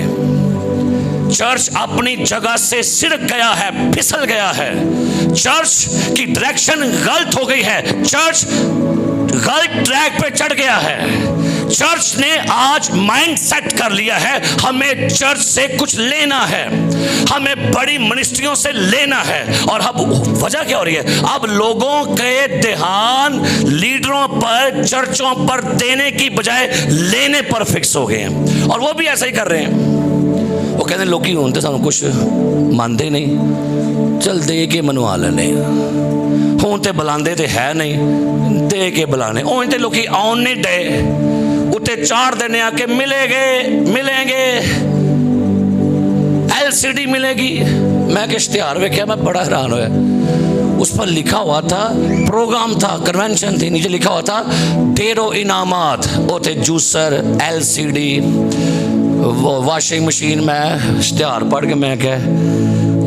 चर्च अपनी जगह से सिरक गया है, फिसल गया है। चर्च की डायरेक्शन गलत हो गई है। चर्च गलत ट्रैक पे चढ़ गया है। चर्च ने आज माइंड सेट कर लिया है, हमें चर्च से कुछ लेना है, हमें बड़ी मिनिस्ट्रियों से लेना है। और अब वजह क्या हो रही है? अब लोगों के ध्यान लीडरों पर, चर्चों पर देने की बजाय लेने पर फिक्स हो गए हैं। और वो भी ऐसा ही कर रहे हैं। वो कहते हैं लोग होते सानू कुछ मानते नहीं, चल दे के मनवा लेने, हूं तो बुलाते तो है नहीं, दे के बुलाने। उन तो लोग आउन नहीं डे, उत्ते 4 दिन आके मिलेंगे, LCD मिलेगी। मैं कि इश्तिहार वेख्या, मैं बड़ा हैरान होया। उस पर लिखा हुआ था, प्रोग्राम था, कन्वेंशन थी, नीचे लिखा हुआ था ढेरों इनामात। वो थे जूसर, LCD, वो वॉशिंग मशीन। मैं इश्तिहार पढ़ के मैं कह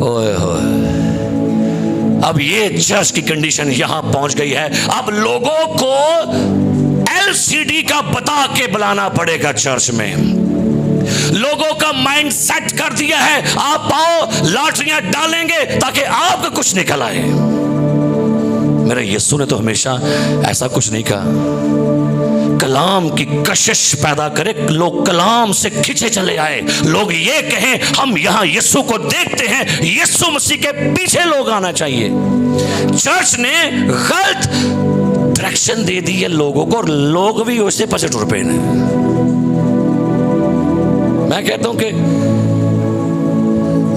ओए होए, अब ये चर्च की कंडीशन यहां पहुंच गई है। अब लोगों को LCD का बता के बुलाना पड़ेगा चर्च में। लोगों का माइंड सेट कर दिया है, आप आओ लॉटरियां डालेंगे ताकि आपका कुछ निकल आए। मेरे यीशु ने तो हमेशा ऐसा कुछ नहीं कहा। कलाम की कशिश पैदा करे, लोग कलाम से खिंचे चले आए, लोग ये कहें हम यहां यीशु को देखते हैं, यीशु मसीह के पीछे लोग आना चाहिए। चर्च ने गलत डायरेक्शन दे दी है लोगों को और लोग भी उससे पीछे टुर पे। मैं कहता हूं कि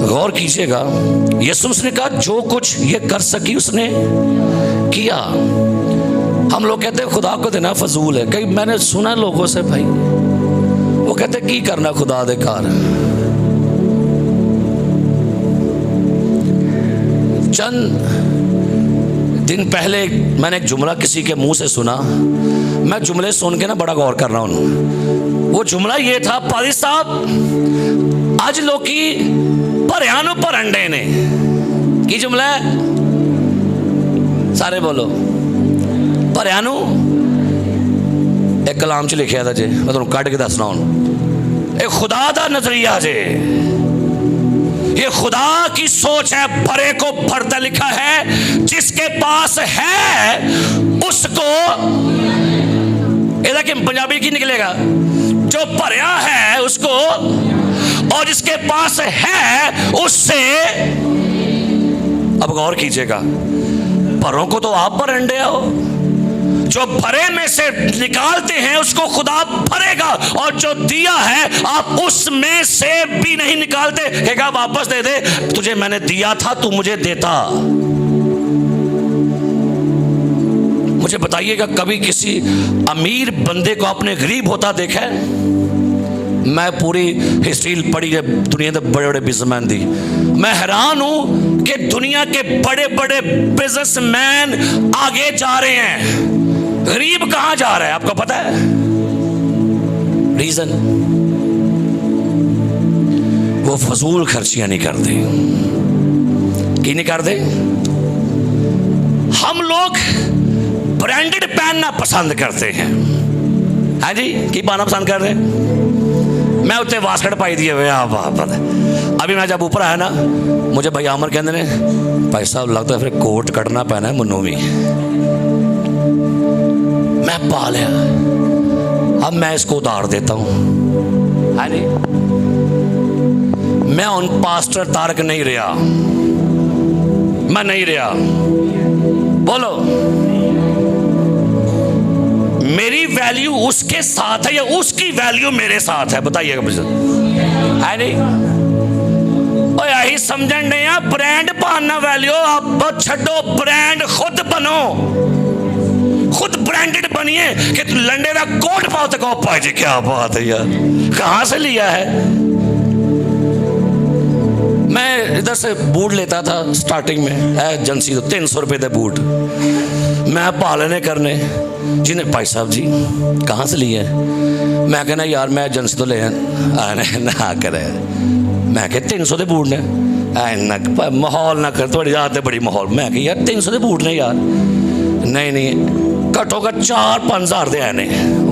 गौर कीजिएगा, यीशु ने कहा जो कुछ ये कर सकी उसने किया। हम लोग कहते हैं खुदा को देना फजूल है। कई मैंने सुना लोगों से, भाई वो कहते की करना खुदा दे कार। चंद दिन पहले मैंने एक जुमला किसी के मुंह से सुना। मैं जुमले सुन के ना बड़ा गौर कर रहा हूं। वो जुमला ये था, पादी साहब आज लोकी भरियानु भरंडे ने। की जुमला है? सारे बोलो। भरियानु एक कलाम च लिखा था जे, मैं तुहानू कढ़ के दसना हूं। ये खुदा दा नजरिया जे, ये खुदा की सोच है। भरे को भरता लिखा है, जिसके पास है उसको, ਇਹਦਾ कि पंजाबी की निकलेगा, जो भरया है उसको, और जिसके पास है उससे। अब गौर कीजिएगा, भरों को तो आप भरंडे हो, जो भरे में से निकालते हैं उसको खुदा भरेगा, और जो दिया है आप उसमें से भी नहीं निकालते, कहेगा वापस दे दे, तुझे मैंने दिया था तू मुझे देता। मुझे बताइएगा कभी किसी अमीर बंदे को आपने गरीब होता देखा है? मैं पूरी हिस्ट्री पढ़ी है दुनिया के बड़े बड़े बिजनेसमैन दी। मैं हैरान हूं कि दुनिया के बड़े बड़े बिजनेसमैन आगे जा रहे हैं, गरीब कहां जा रहा है आपको पता है? रीजन, वो फजूल खर्चियां नहीं करते। की नहीं करते? हम लोग ब्रांडेड पहनना पसंद करते हैं। हाँ जी, की पाना पसंद करते हैं। मैं उत्ते वास्कट पाई दी है। अभी मैं जब ऊपर आया ना, मुझे भाई आमर कहते ने, भाई साहब लगता है फिर कोट कटना पैना है मनु भी। मैं पा लिया, अब मैं इसको उतार देता हूं। हाँ जी, मैं उन पास्टर तारक नहीं रहा, मैं नहीं रहा। बोलो, मेरी वैल्यू उसके साथ है या उसकी वैल्यू मेरे साथ है? बताइएगा मुझे। है नहीं? और यही समझन नहीं है ब्रांड पाना वैल्यू। आप छो ब्रांड, खुद बनो, खुद ब्रांडेड बनिए कि तू लंडे का कोट पाओ तो कहो भाई जी क्या बात है यार, कहां से लिया है? मैं इधर से बूट लेता था स्टार्टिंग में, एजेंसी तो 300 रुपये के बूट मैं पालने करने। जिन्हें भाई साहब जी कहाँ से लिए? मैं कहना यार मैं एजेंसी तो ले ना करे। मैं कह 300 के बूट ने, इन्ना माहौल ना कर, थोड़ी याद है बड़ी माहौल। मैं कह यार 300 के बूट ने यार, नहीं घट्टो घट्ट 4-5 हज़ार दे आए ने।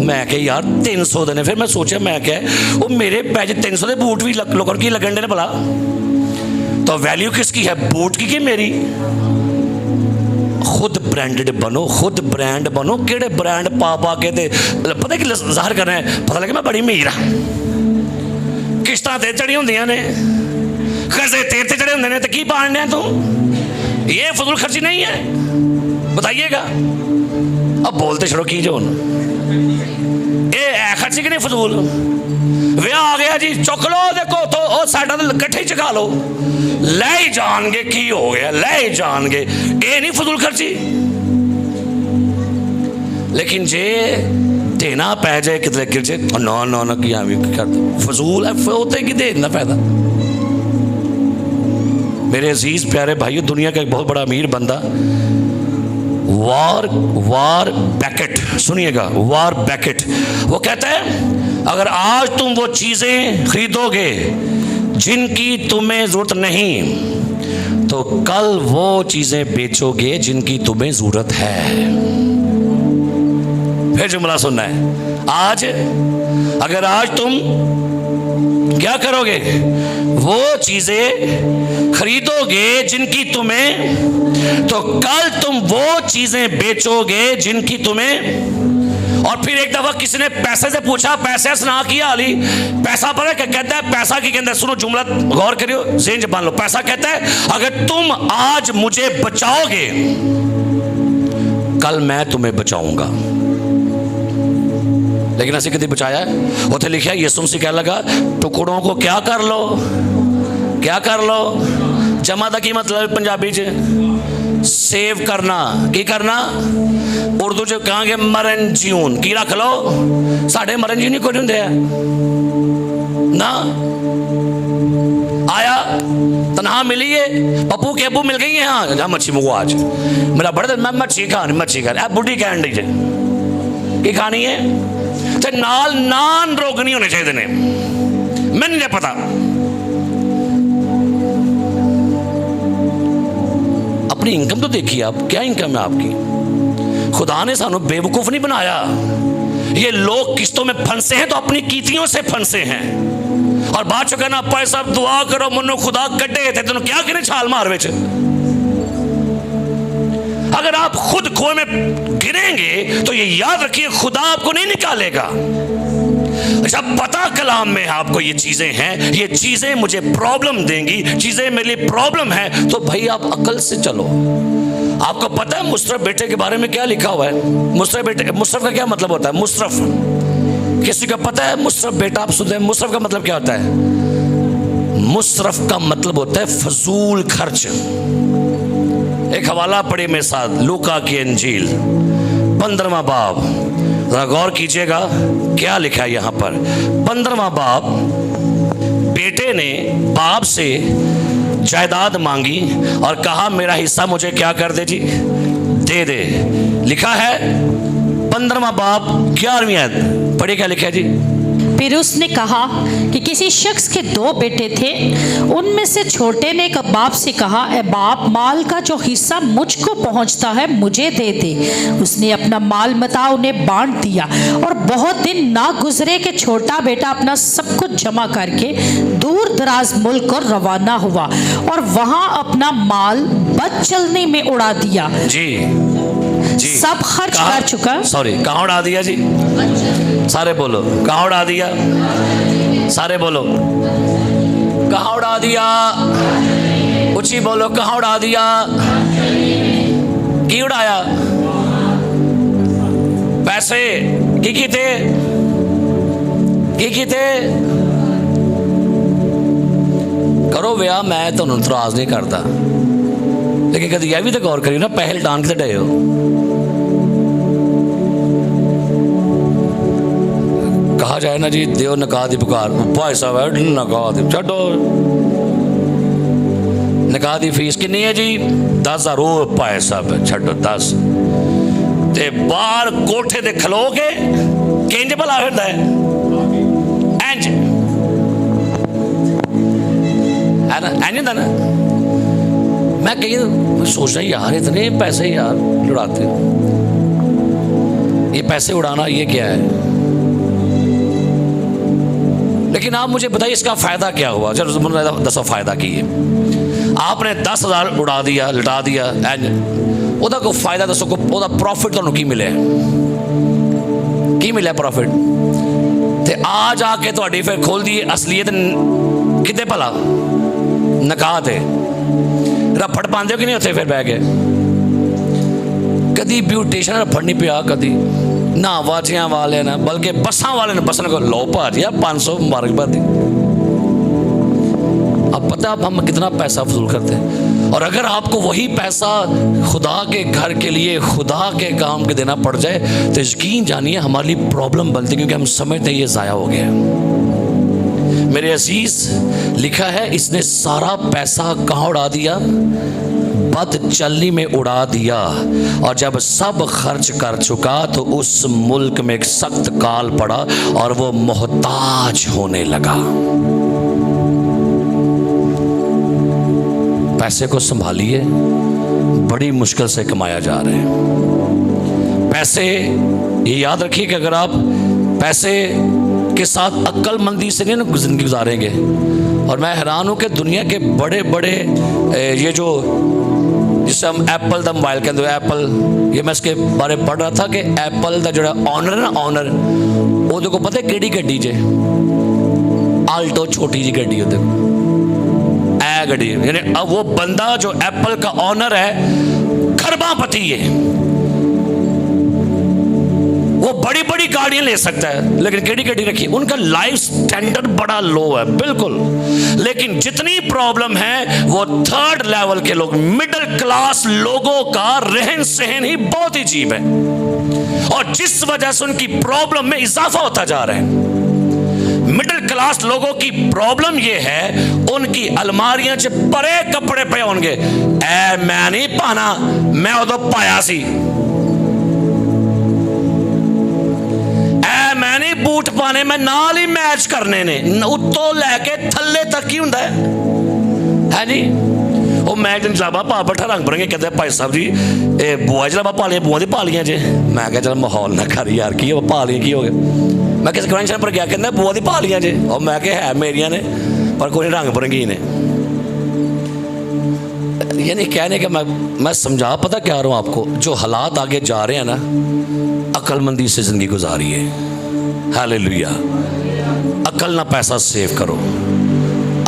मैं कह यार 300 देने। फिर मैं सोचा, मैं क्या वो मेरे पैसे 300 के बूट भी लोगों की लगन ने भला, तो वैल्यू किसकी है, बूट की कि मेरी? खुद ब्रांडेड बनो, खुद ब्रांड बनो। केड़े ब्रांड पा पा के दे पता कि ज़ाहिर करना है, पता लगे मैं बड़ी अमीर हाँ। किश्तां ते चढ़ी होंदियां ने, कर्जे तेरे ते चढ़े होंदे ने, तो की पाने तू? ये फजूल खर्ची नहीं है? बताइएगा। अब बोलते छोड़ो की जो ये है खर्ची कि नहीं फजूल? विआह आ गया जी, चुक लो देखो तो ओ साडा तो कट्ठे ही चुका लो, ले ही जाएंगे। की हो गया, ले ही जाएंगे। ये नहीं फजूल खर्ची। लेकिन जे देना पै जाए कितने गिर जाए, ना ना ना किया भी कर फजूल है, होते कि देना पैदा। मेरे अजीज प्यारे भाइयों, दुनिया का एक बहुत बड़ा अमीर बंदा वार बैकेट, सुनिएगा, वार बैकेट, वो कहता है अगर आज तुम वो चीजें खरीदोगे जिनकी तुम्हें जरूरत नहीं, तो कल वो चीजें बेचोगे जिनकी तुम्हें जरूरत है। फिर जुमला सुनना है, अगर आज तुम क्या करोगे? वो चीजें खरीदोगे जिनकी तुम्हें, तो कल तुम वो चीजें बेचोगे जिनकी तुम्हें। और फिर एक दफा किसी ने पैसे से पूछा, पैसे से ना किया अली, पैसा पर है क्या कहता है? पैसा की कहता है, सुनो जुमला गौर करियो, ज़हन में बांध लो। पैसा कहता है अगर तुम आज मुझे बचाओगे कल मैं तुम्हें बचाऊंगा। लेकिन ऐसे कभी बचाया है? उसे लिखा यीशु मसीह कह लगा टुकड़ों को क्या कर लो, क्या कर लो। जमा दा की मतलब पंजाबी च सेव करना, की करना। उर्दू च कहांगे मरन जीवन, की रख लो। साढ़े मरन जीवन कोई होंगे ना। आया तनहा मिली है, पप्पू के अबू मिल गई है। हाँ जा मच्छी मुगो आज मेरा बड़े दिन, मैं मच्छी खानी, मच्छी खानी। बुढ़ी कह दी जे की खानी है, ते नाल नान रोग नहीं होने चाहिए ने। मैंने नहीं पता, अपनी इनकम तो देखिए आप, क्या इनकम है आपकी। खुदा ने सानू बेवकूफ नहीं बनाया। ये लोग किस्तों में फंसे हैं तो अपनी कीतियों से फंसे हैं। और बात चो कहना भाई साहब दुआ करो मनो खुदा कटे थे तेन क्या कहने छाल मार बेच। अगर आप खुद कुएं में गिरेंगे तो ये याद रखिए खुदा आपको नहीं निकालेगा। जब पता कलाम में आपको ये चीजें हैं, ये चीजें मुझे प्रॉब्लम देंगी, चीजें मेरे लिए प्रॉब्लम है, तो भाई आप अकल से चलो। आपको पता है मुशर्रफ बेटे के बारे में क्या लिखा हुआ है? मुशर्रफ बेटे, मुशर्रफ का क्या मतलब होता है? मुशर्रफ किसी को पता है? मुशर्रफ बेटा आप सुनते हैं, मुशर्रफ का मतलब क्या होता है? मुशर्रफ का मतलब होता है फजूल खर्च। एक हवाला पढ़े मेरे साथ, लूका की इंजील 15वां बाब, जरा गौर कीजिएगा क्या लिखा है यहां पर। 15वां बाब, बेटे ने बाप से जायदाद मांगी और कहा मेरा हिस्सा मुझे क्या कर दे जी, दे दे। लिखा है 15वां बाब 11वीं आयत, पढ़िए क्या लिखा है जी। फिर उसने कहा कि किसी शख्स के 2 बेटे थे, उनमें से छोटे ने बाप से कहा ए बाप, माल का जो हिस्सा मुझको पहुंचता है मुझे दे दे। उसने अपना माल मता उन्हें बांट दिया। और बहुत दिन ना गुजरे कि छोटा बेटा अपना सब कुछ जमा करके दूर दराज मुल्क को रवाना हुआ और वहां अपना माल बद चलने में उड़ा दिया। जी जी, सब खर्च कर चुका। सॉरी, कहाँ उड़ा दिया जी? सारे बोलो, कहाँ उड़ा दिया? सारे बोलो, कहाँ उड़ा दिया? ऊंची बोलो, कहाँ उड़ा दिया? की उड़ाया? पैसे की थे? की थे? करो व्याह, मैं तो इतराज नहीं करता, लेकिन कभी यह भी तो गौर करियो ना, पहल टांग के डे हो। कहा जाए ना जी देव निकाह दी पुकार, भाई साहब निकाह दी छो, निकाह दी फीस कितनी है जी? 10,000। ओ भाई साहब छो 10 ते बाहर कोठे दे खलो के किंज भला फिरदा है इंज है ना, इंज होंदा ना। मैं कहीं सोच रहा यार इतने पैसे यार उड़ाते, ये पैसे उड़ाना ये क्या है? लेकिन आप मुझे बताइए इसका फायदा क्या हुआ? चलो 10 फायदा की है, आपने 10,000 उड़ा दिया, लटा दिया, ओदा को फायदा दसो, को ओदा प्रॉफिट तुहानू की मिले? की मिले प्रॉफिट? ते आज आके तुहाडी फिर खोल दी असलीयत किते भला? निकाह ते रफड़ पाते हो कि नहीं? उत्थे फिर बह के कदी ब्यूटिशियन रफड़ नहीं पिया, कदी ना वाचियां वाले ने, बल्कि बसा वाले ने बसन को लो भाजिया 500 मुबारकबाद दी। अब पता है हम कितना पैसा फजूल करते हैं। और अगर आपको वही पैसा खुदा के घर के लिए, खुदा के काम के देना पड़ जाए तो यकीन जानिए हमारे लिए प्रॉब्लम बनती है, क्योंकि हम समझते हैं ये ज़ाया हो गया। मेरे अजीज, लिखा है इसने सारा पैसा कहाँ उड़ा दिया? बद चलनी में उड़ा दिया। और जब सब खर्च कर चुका तो उस मुल्क में एक सख्त काल पड़ा और वो मोहताज होने लगा। पैसे को संभालिए, बड़ी मुश्किल से कमाया जा रहा है पैसे। ये याद रखिए कि अगर आप पैसे के साथ अक्लमंदी से नहीं ना जिंदगी गुजारेंगे। और मैं हैरान हूँ कि दुनिया के बड़े बड़े ये जो जिससे हम एप्पल का मोबाइल कहते हो एप्पल, ये मैं इसके बारे में पढ़ रहा था कि एप्पल का जो ऑनर है ना, ऑनर वो को पता है केड़ी गड्डी जे, आल्टो छोटी जी गड्डी होती है गड्डी, यानी अब वो बंदा जो एप्पल का ऑनर है खरबापति है, वो बड़ी बड़ी गाड़ियां ले सकता है लेकिन केड़ी गड्डी रखी, उनका लाइफ स्टैंडर्ड बड़ा लो है बिल्कुल। लेकिन जितनी प्रॉब्लम है वो थर्ड लेवल के लोग, मिडिल क्लास लोगों का रहन सहन ही बहुत ही अजीब है, और जिस वजह से उनकी प्रॉब्लम में इजाफा होता जा रहा है। मिडिल क्लास लोगों की प्रॉब्लम ये है उनकी अलमारियां च परे कपड़े पे होंगे, ऐ मैं नहीं पाना, मैं उदों पाया सी, ऐ मैं नहीं बूट पाने, मैं नाल ही मैच करने ने, उत्तों लैके थल्ले तक ही हुंदा है जी। वो मैं दिन जराबा पा बैठा रंग बिरंगे, कहते भाई साहब जी ये बुआ जराबा पा लिया, बुआ दी पा लिया जे। मैं क्या चल माहौल ना कर यार, की पा लिया की हो गया। मैं किसी कन्वेंशन पर गया, कहते बुआ दी पा लिया जे, और मैं क्या है मेरिया ने पर कोई रंग बिरंगी ने। यानी कहने का मैं समझा पता क्या रहा हूँ आपको, जो हालात आगे जा रहे हैं ना, अक्लमंदी से जिंदगी गुजारिए। हालेलुया। अकल ना पैसा सेव करो,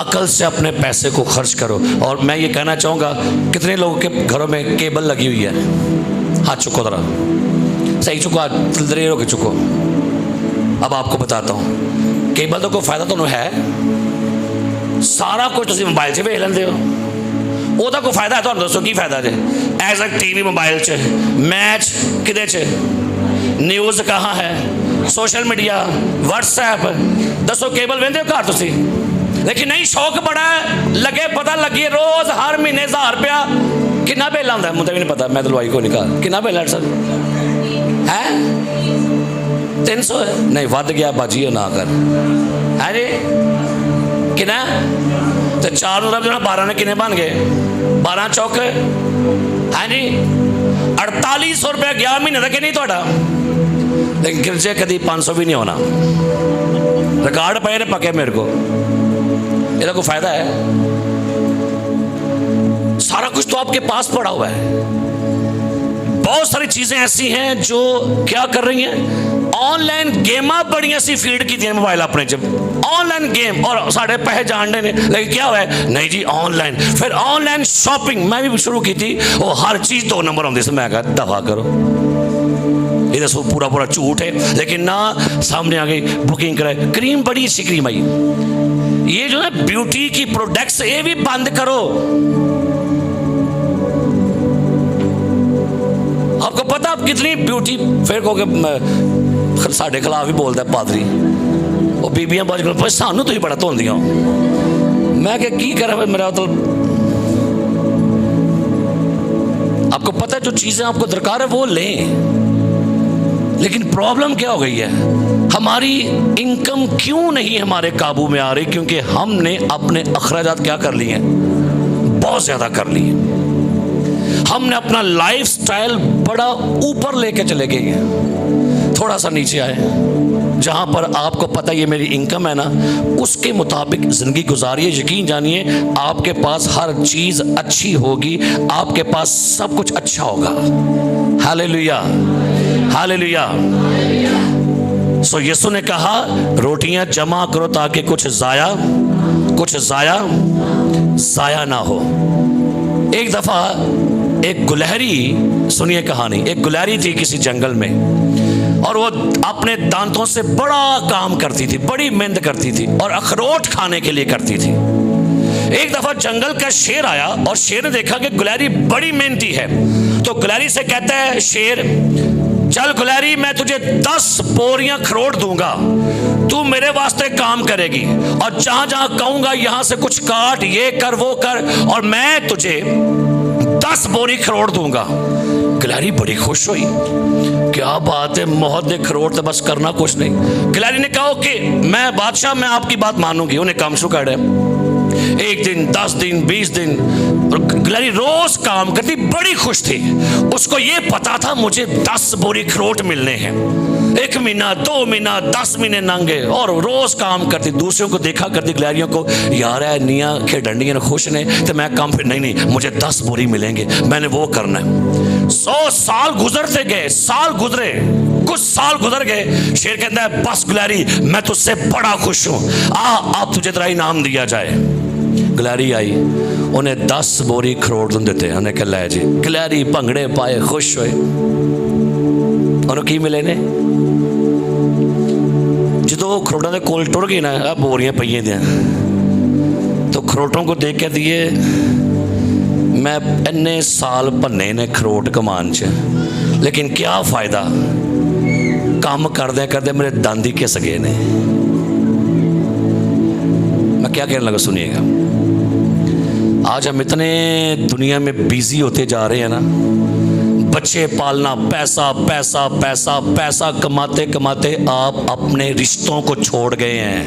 अकल से अपने पैसे को खर्च करो। और मैं ये कहना चाहूँगा, कितने लोगों के घरों में केबल लगी हुई है, हाथ चुको जरा, सही चुको, देर हो के चुको। अब आपको बताता हूँ, केबल तो कोई फायदा तो है, सारा कुछ तुम मोबाइल से वेख लेंदे हो, ਉਹਦਾ ਕੋਈ फायदा है तो दसो की फायदा जे। एज अ टीवी मोबाइल च, मैच किदे च, न्यूज़ कहाँ है, सोशल मीडिया, व्हाट्सएप, दसो केबल वेंदे हो घर तुसी? लेकिन नहीं, शौक बड़ा है, लगे पता लगी रोज हर महीने 1000 रुपया कितना बिल आता है, मुझे भी नहीं पता, मैं तो लवाई को निकाल, कितना बिल है सर है 300 है, नहीं वध गया बाजी ना कर है जी, कितना तो 4 रब जो 12 ने किने बन गए, 12 चौक है जी 4800 रुपया गया महीने का कि नहीं थोड़ा। लेकिन गिरजे कभी 500 भी नहीं होना, रिकॉर्ड पे ने पके मेरे को, इसका कोई फायदा है? सारा कुछ तो आपके पास पड़ा हुआ है। बहुत सारी चीजें ऐसी हैं जो क्या कर रही हैं, ऑनलाइन गेमां बड़ी ऐसी फीड की मोबाइल अपने च, ऑनलाइन गेम, और साढ़े पैसे जानने ने, लेकिन क्या हुआ है, नहीं जी ऑनलाइन। फिर ऑनलाइन शॉपिंग मैं भी शुरू की थी, वो हर चीज 2 नंबर आती, मैं कहा दफा करो, ये दसो पूरा पूरा झूठ है। लेकिन ना, सामने आ गई बुकिंग कराई, क्रीम बड़ी अच्छी क्रीम आई, ये जो है ब्यूटी की प्रोडक्ट्स, ये भी बंद करो। आपको पता आप कितनी ब्यूटी, फिर कहोगे साढ़े खिलाफ ही बोलता है पादरी, वो बीबियां बज गए सानू तो ही बड़ा धोंदियां, मैं क्या की करा मेरा तो। आपको पता है जो चीजें आपको दरकार है वो लें, लेकिन प्रॉब्लम क्या हो गई है, हमारी इनकम क्यों नहीं हमारे काबू में आ रही? क्योंकि हमने अपने अखराजात क्या कर लिए हैं, बहुत ज्यादा कर लिए। हमने अपना लाइफस्टाइल बड़ा ऊपर लेके चले गए, थोड़ा सा नीचे आए, जहां पर आपको पता ये मेरी इनकम है ना, उसके मुताबिक जिंदगी गुजारिए। यकीन जानिए आपके पास हर चीज अच्छी होगी, आपके पास सब कुछ अच्छा होगा। Hallelujah, hallelujah. सो यीशु ने कहा रोटियां जमा करो ताकि कुछ जाया ना हो। एक दफा एक गुलहरी, सुनिए कहानी, एक गुलहरी थी किसी जंगल में, और वो अपने दांतों से बड़ा काम करती थी, बड़ी मेहनत करती थी, और अखरोट खाने के लिए करती थी। एक दफा जंगल का शेर आया, और शेर ने देखा कि गुलहरी बड़ी मेहनती है, तो गुलहरी से कहता है शेर, चल गुलहरी मैं तुझे 10 बोरियां अखरोट दूंगा, तू मेरे वास्ते काम करेगी, और जहां जहां कहूंगा यहां से कुछ काट, ये कर वो कर, और मैं तुझे 10 बोरी अखरोट दूंगा। गिलहरी बड़ी खुश हुई, क्या बात है, मोहद्दे अखरोट तो बस करना कुछ नहीं। गिलहरी ने कहा कि मैं बादशाह, मैं आपकी बात मानूंगी। उन्हें काम शुरू कर 1 दिन, 10 दिन, 20 दिन, और गिलहरी रोज काम करती, बड़ी खुश थी। उसको ये पता था मुझे 10 बोरी अखरोट मिलने हैं। एक 1 महीना 2 महीना 10 महीने लंघे और रोज काम करती, दूसरों को देखा करती गलैरियों को, यार है निया खेडन डी खुश ने तो मैं काम, फिर नहीं मुझे 10 बोरी मिलेंगे, मैंने वो करना है। 100 साल गुजरते गए, साल गुजरे, कुछ साल गुजर गए। शेर कहता है बस गुलैरी मैं तुझसे बड़ा खुश हूं, आप तुझे तेरा इनाम दिया जाए। गुलैरी आई, उन्हें 10 बोरी खरोट दिते, उन्हें कहा लै जी। गुलैरी भंगड़े पाए, खुश होए। उन्होंने की मिले ने, जो खरोटों के कोल टुर गई ना, बोरियां पईए दियां, तो खरोटों को देख के दिए मैं इन्ने साल भन्ने ने खरोट कमान च, लेकिन क्या फायदा, काम करदे करदे मेरे दंद ही घिस गए ने। मैं क्या कहने लगा, सुनिएगा। आज हम इतने दुनिया में बिजी होते जा रहे हैं ना, बच्चे पालना, पैसा पैसा पैसा पैसा कमाते कमाते आप अपने रिश्तों को छोड़ गए हैं।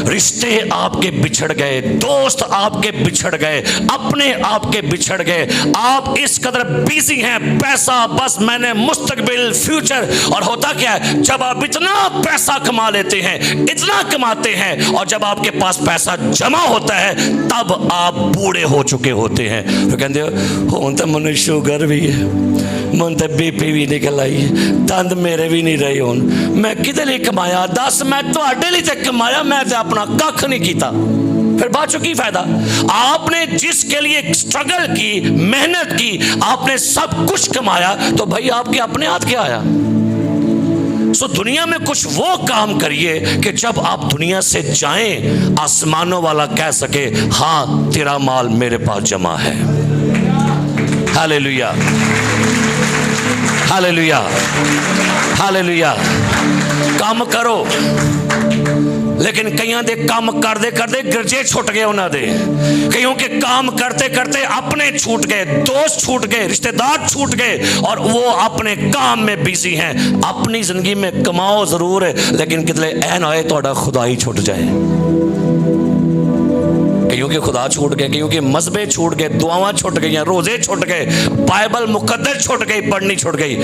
रिश्ते आपके बिछड़ गए, दोस्त आपके बिछड़ गए, अपने आपके बिछड़ गए। आप इस कदर बिजी हैं, पैसा बस मैंने, मुस्तकबिल, फ्यूचर। और होता क्या है, जब आप इतना पैसा कमा लेते हैं, इतना कमाते हैं, और जब आपके पास पैसा जमा होता है तब आप बूढ़े हो चुके होते हैं। फिर कहते हो तो मैंने शुगर भी है, मन तो बीपी भी निकल आई, दंद मेरे भी नहीं रहे। हुन मैं किदे लिए कमाया, दस मैं तुहाडे लिए ते कमाया, मैं तो अपना कख नहीं किया। फिर बाद चो की फायदा। आपने जिसके लिए स्ट्रगल की, मेहनत की, आपने सब कुछ कमाया, तो भाई आपके अपने हाथ क्या आया। सो दुनिया में कुछ वो काम करिए कि जब आप दुनिया से जाएं, आसमानों वाला कह सके हाँ तेरा माल मेरे पास जमा है। Hallelujah, hallelujah, hallelujah. काम करो, लेकिन कईयों के काम करते करते गिरजे छुट गए उन्होंने, कईयों के काम करते करते अपने छूट गए, दोस्त छूट गए, रिश्तेदार छूट गए, और वो अपने काम में बिजी हैं। अपनी जिंदगी में कमाओ जरूर है, लेकिन कितने ऐन होए तो खुदा ही छूट जाए। कईयों के खुदा छूट गए, कईयों के मजहबे छूट गए, दुआवां छूट गई, रोजे छूट गए, बाइबल मुकद्दस छूट गई, पढ़नी छूट गई,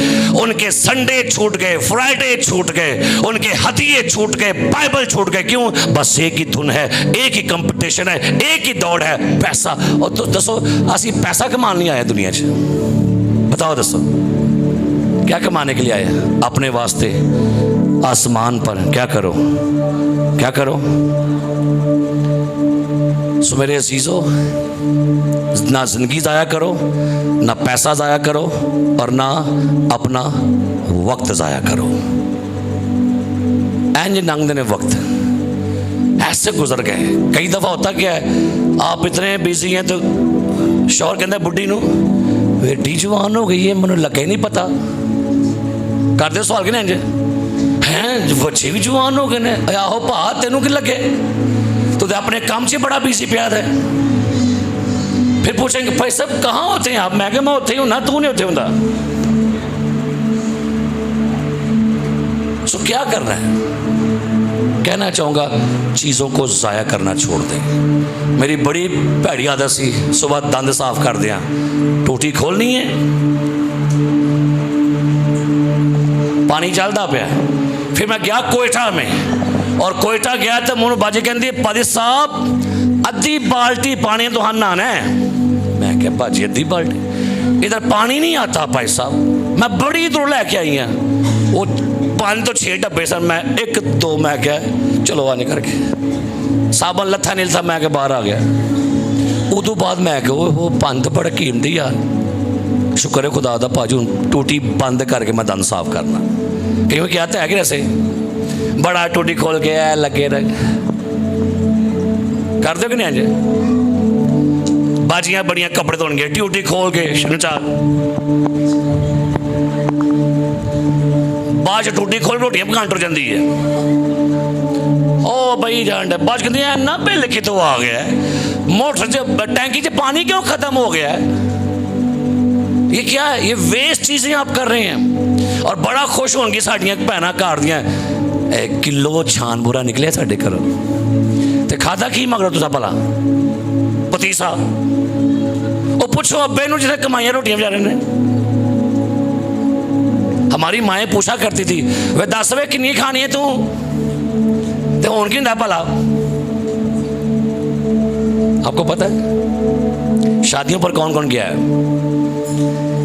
उनके संडे छूट गए, फ्राइडे छूट गए, उनके हदिये छूट गए, बाइबल छूट गए। क्यों? बस एक ही धुन है, एक ही कंपटीशन है, एक ही दौड़ है, पैसा। और तो दसो असी पैसा कमाने नहीं आए दुनिया च, बताओ दसो क्या कमाने के लिए आए? अपने वास्ते आसमान पर क्या करो, क्या करो। सो मेरे अजीजों, ना जिंदगी ज़ाया करो, ना पैसा ज़ाया करो, और ना अपना वक्त ज़ाया करो। एंज नंगदे ने वक्त ऐसे गुजर गए। कई दफ़ा होता क्या है, आप इतने बिजी हैं तो शौहर कहता है बुढ़ी नू बेटी जवान हो गई है, मैंने लगे नहीं पता। करते सवाल कि नहीं हैं, बच्चे भी जवान हो गए ने, आहो भा तेनू कि लगे, तो अपने काम से बड़ा बिजी प्यार है। फिर पूछेंगे भाई सब कहाँ होते हैं आप? मैं क्या मैं होते ही हूँ ना, तू नहीं होते होता। सो क्या करना है? कहना चाहूँगा चीज़ों को ज़ाया करना छोड़ दें। मेरी बड़ी भैड़ी आदत सी, सुबह दंद साफ कर दिया, टूटी खोलनी है, पानी चलता पाया। फिर मैं गया कोयटा में, और कोयटा गया तो मुझे बाजी कहती पादी साहब अद्धी बाल्टी पानी तो नहाना है। मैं क्या बाजी अद्धी बाल्टी, इधर पानी नहीं आता भाई साहब। मैं बड़ी दूर लेके आई हैं, वो पानी तो 6 डब्बे सर, मैं 1 2 मैं क्या चलो आने करके साबन लत्था नील था, मैं के बाहर आ गया। उदू बाद मैं क्या वो बंद बड़ा कीमती यार, शुक्र है खुदा दा भाजू टूटी बंद करके मैं दंद साफ करना। कहीं क्या आता है कि ऐसे बड़ा टूटी खोल के है लगे रह कर दो कि नहीं? आज बाजियां बड़ियां कपड़े धोन गए, टूटी खोल के चाल बाज टूटी खोल रोटियां पकान टुर जाती है। ओ भाई जान बाज कहती है ना बिल कितों आ गया है, मोटर च टैंकी च पानी क्यों खत्म हो गया है? ये क्या है? ये वेस्ट चीजें आप कर रहे हैं। और बड़ा खुश होंगी साड़ियां भैन घर दियां, 1 किलो छान बुरा निकलिया साढ़े घरों, तो खादा की मगर तुसा भला पतीसा। वो पूछो अब्बे नू जिसे कमाइया रोटियां बेचारे ने। हमारी माएँ पूछा करती थी वे 10 वे कितनी खानी है तू तो हूँ कि भला। आपको पता है शादियों पर कौन कौन गया है?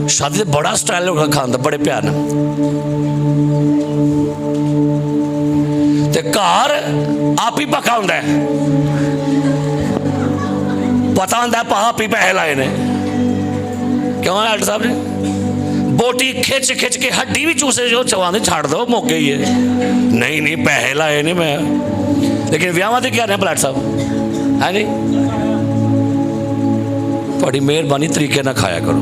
शादी से बड़ा स्टाइल खाना बड़े प्यार ना ते घर आप ही पक्का होंगे पता होंगे आप ही पैसे लाए ने क्यों है साहब ने बोटी खिंच खिंच के हड्डी भी चूसे जो चवाने छाड़ दो मौके ही है। नहीं नहीं पैसे लाए नहीं मैं लेकिन विआह से क्या रहे पलाट साहब है नहीं थोड़ी मेहरबानी तरीके ना खाया करो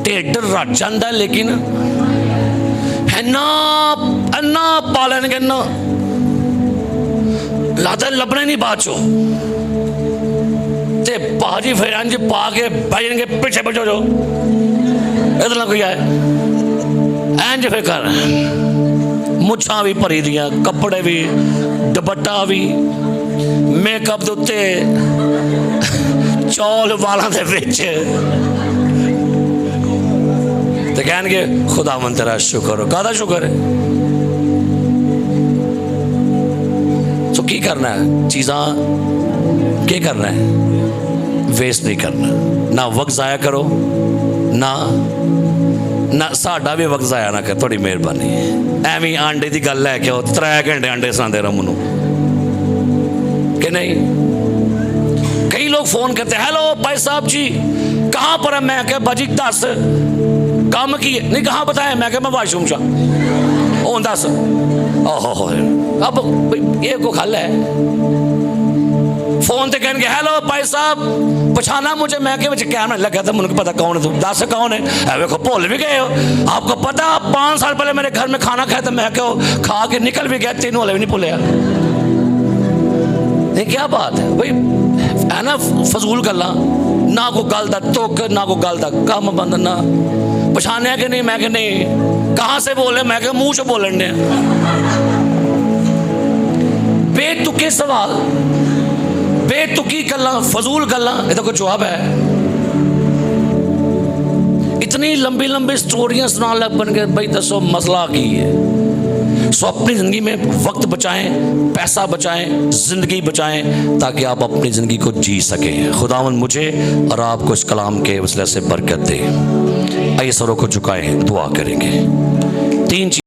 ढिड रच जाता लेकिन इन्ना पा लेंगे ना लादा लभने नहीं बाद चो ते भाजी फिर इंज पा के बजन के पीछे बचो जो इतना कोई आए इंज फिर कर मुछां भी भरी दियां कपड़े भी दुपट्टा भी मेकअप दे उत्ते चौल वालों के विच तो कह खुदावन तेरा शुक्र हो कादा शुक्र है तो की करना है चीज़ां क्या करना है वेस्ट नहीं करना ना वक्त ज़ाया करो ना साडा भी वक्त ज़ाया ना कर थोड़ी मेहरबानी एवं आंडे की गल लैके आओ 3 घंटे आंडे सुनाते रहो मैनू कि नहीं। कई लोग फोन करते हेलो भाई साहब जी कहाँ पर है मैं क्या बाजी 10 काम की है नहीं कहाँ बताया मैं क्या मैं वाशरूम चा ओ 10 ओहो अब ये को खल है फोन ते कहेंगे हेलो भाई साहब पछाना मुझे मैं क्या कैमरा लगा था मुझे पता कौन है तू 10 कौन है देखो भूल भी गए हो आपको पता 5 साल पहले मेरे घर में खाना खाया था मैं क्यों खा के निकल भी गया 3 वाले भी नहीं भूलिया। ये क्या बात है भाई है ना फजूल गल्ला ना को गल दा तुक ना को गल दा कम बंद ना पछाने कि नहीं मैं कि नहीं कहाँ से बोले मैं कि मुंह से बोलन दे बेतुके सवाल बेतुकी गल्ला फजूल गल्ला ये तो कोई जवाब है। इतनी लंबी लंबी स्टोरियां सुना लग बन के भाई दसो मसला की है। सो अपनी ज़िंदगी में वक्त बचाएं पैसा बचाएं ज़िंदगी बचाएं ताकि आप अपनी ज़िंदगी को जी सकें। खुदावंद मुझे और आपको इस कलाम के वसीले से बरकत दे। आइए सरों को झुकाएं दुआ करेंगे। 3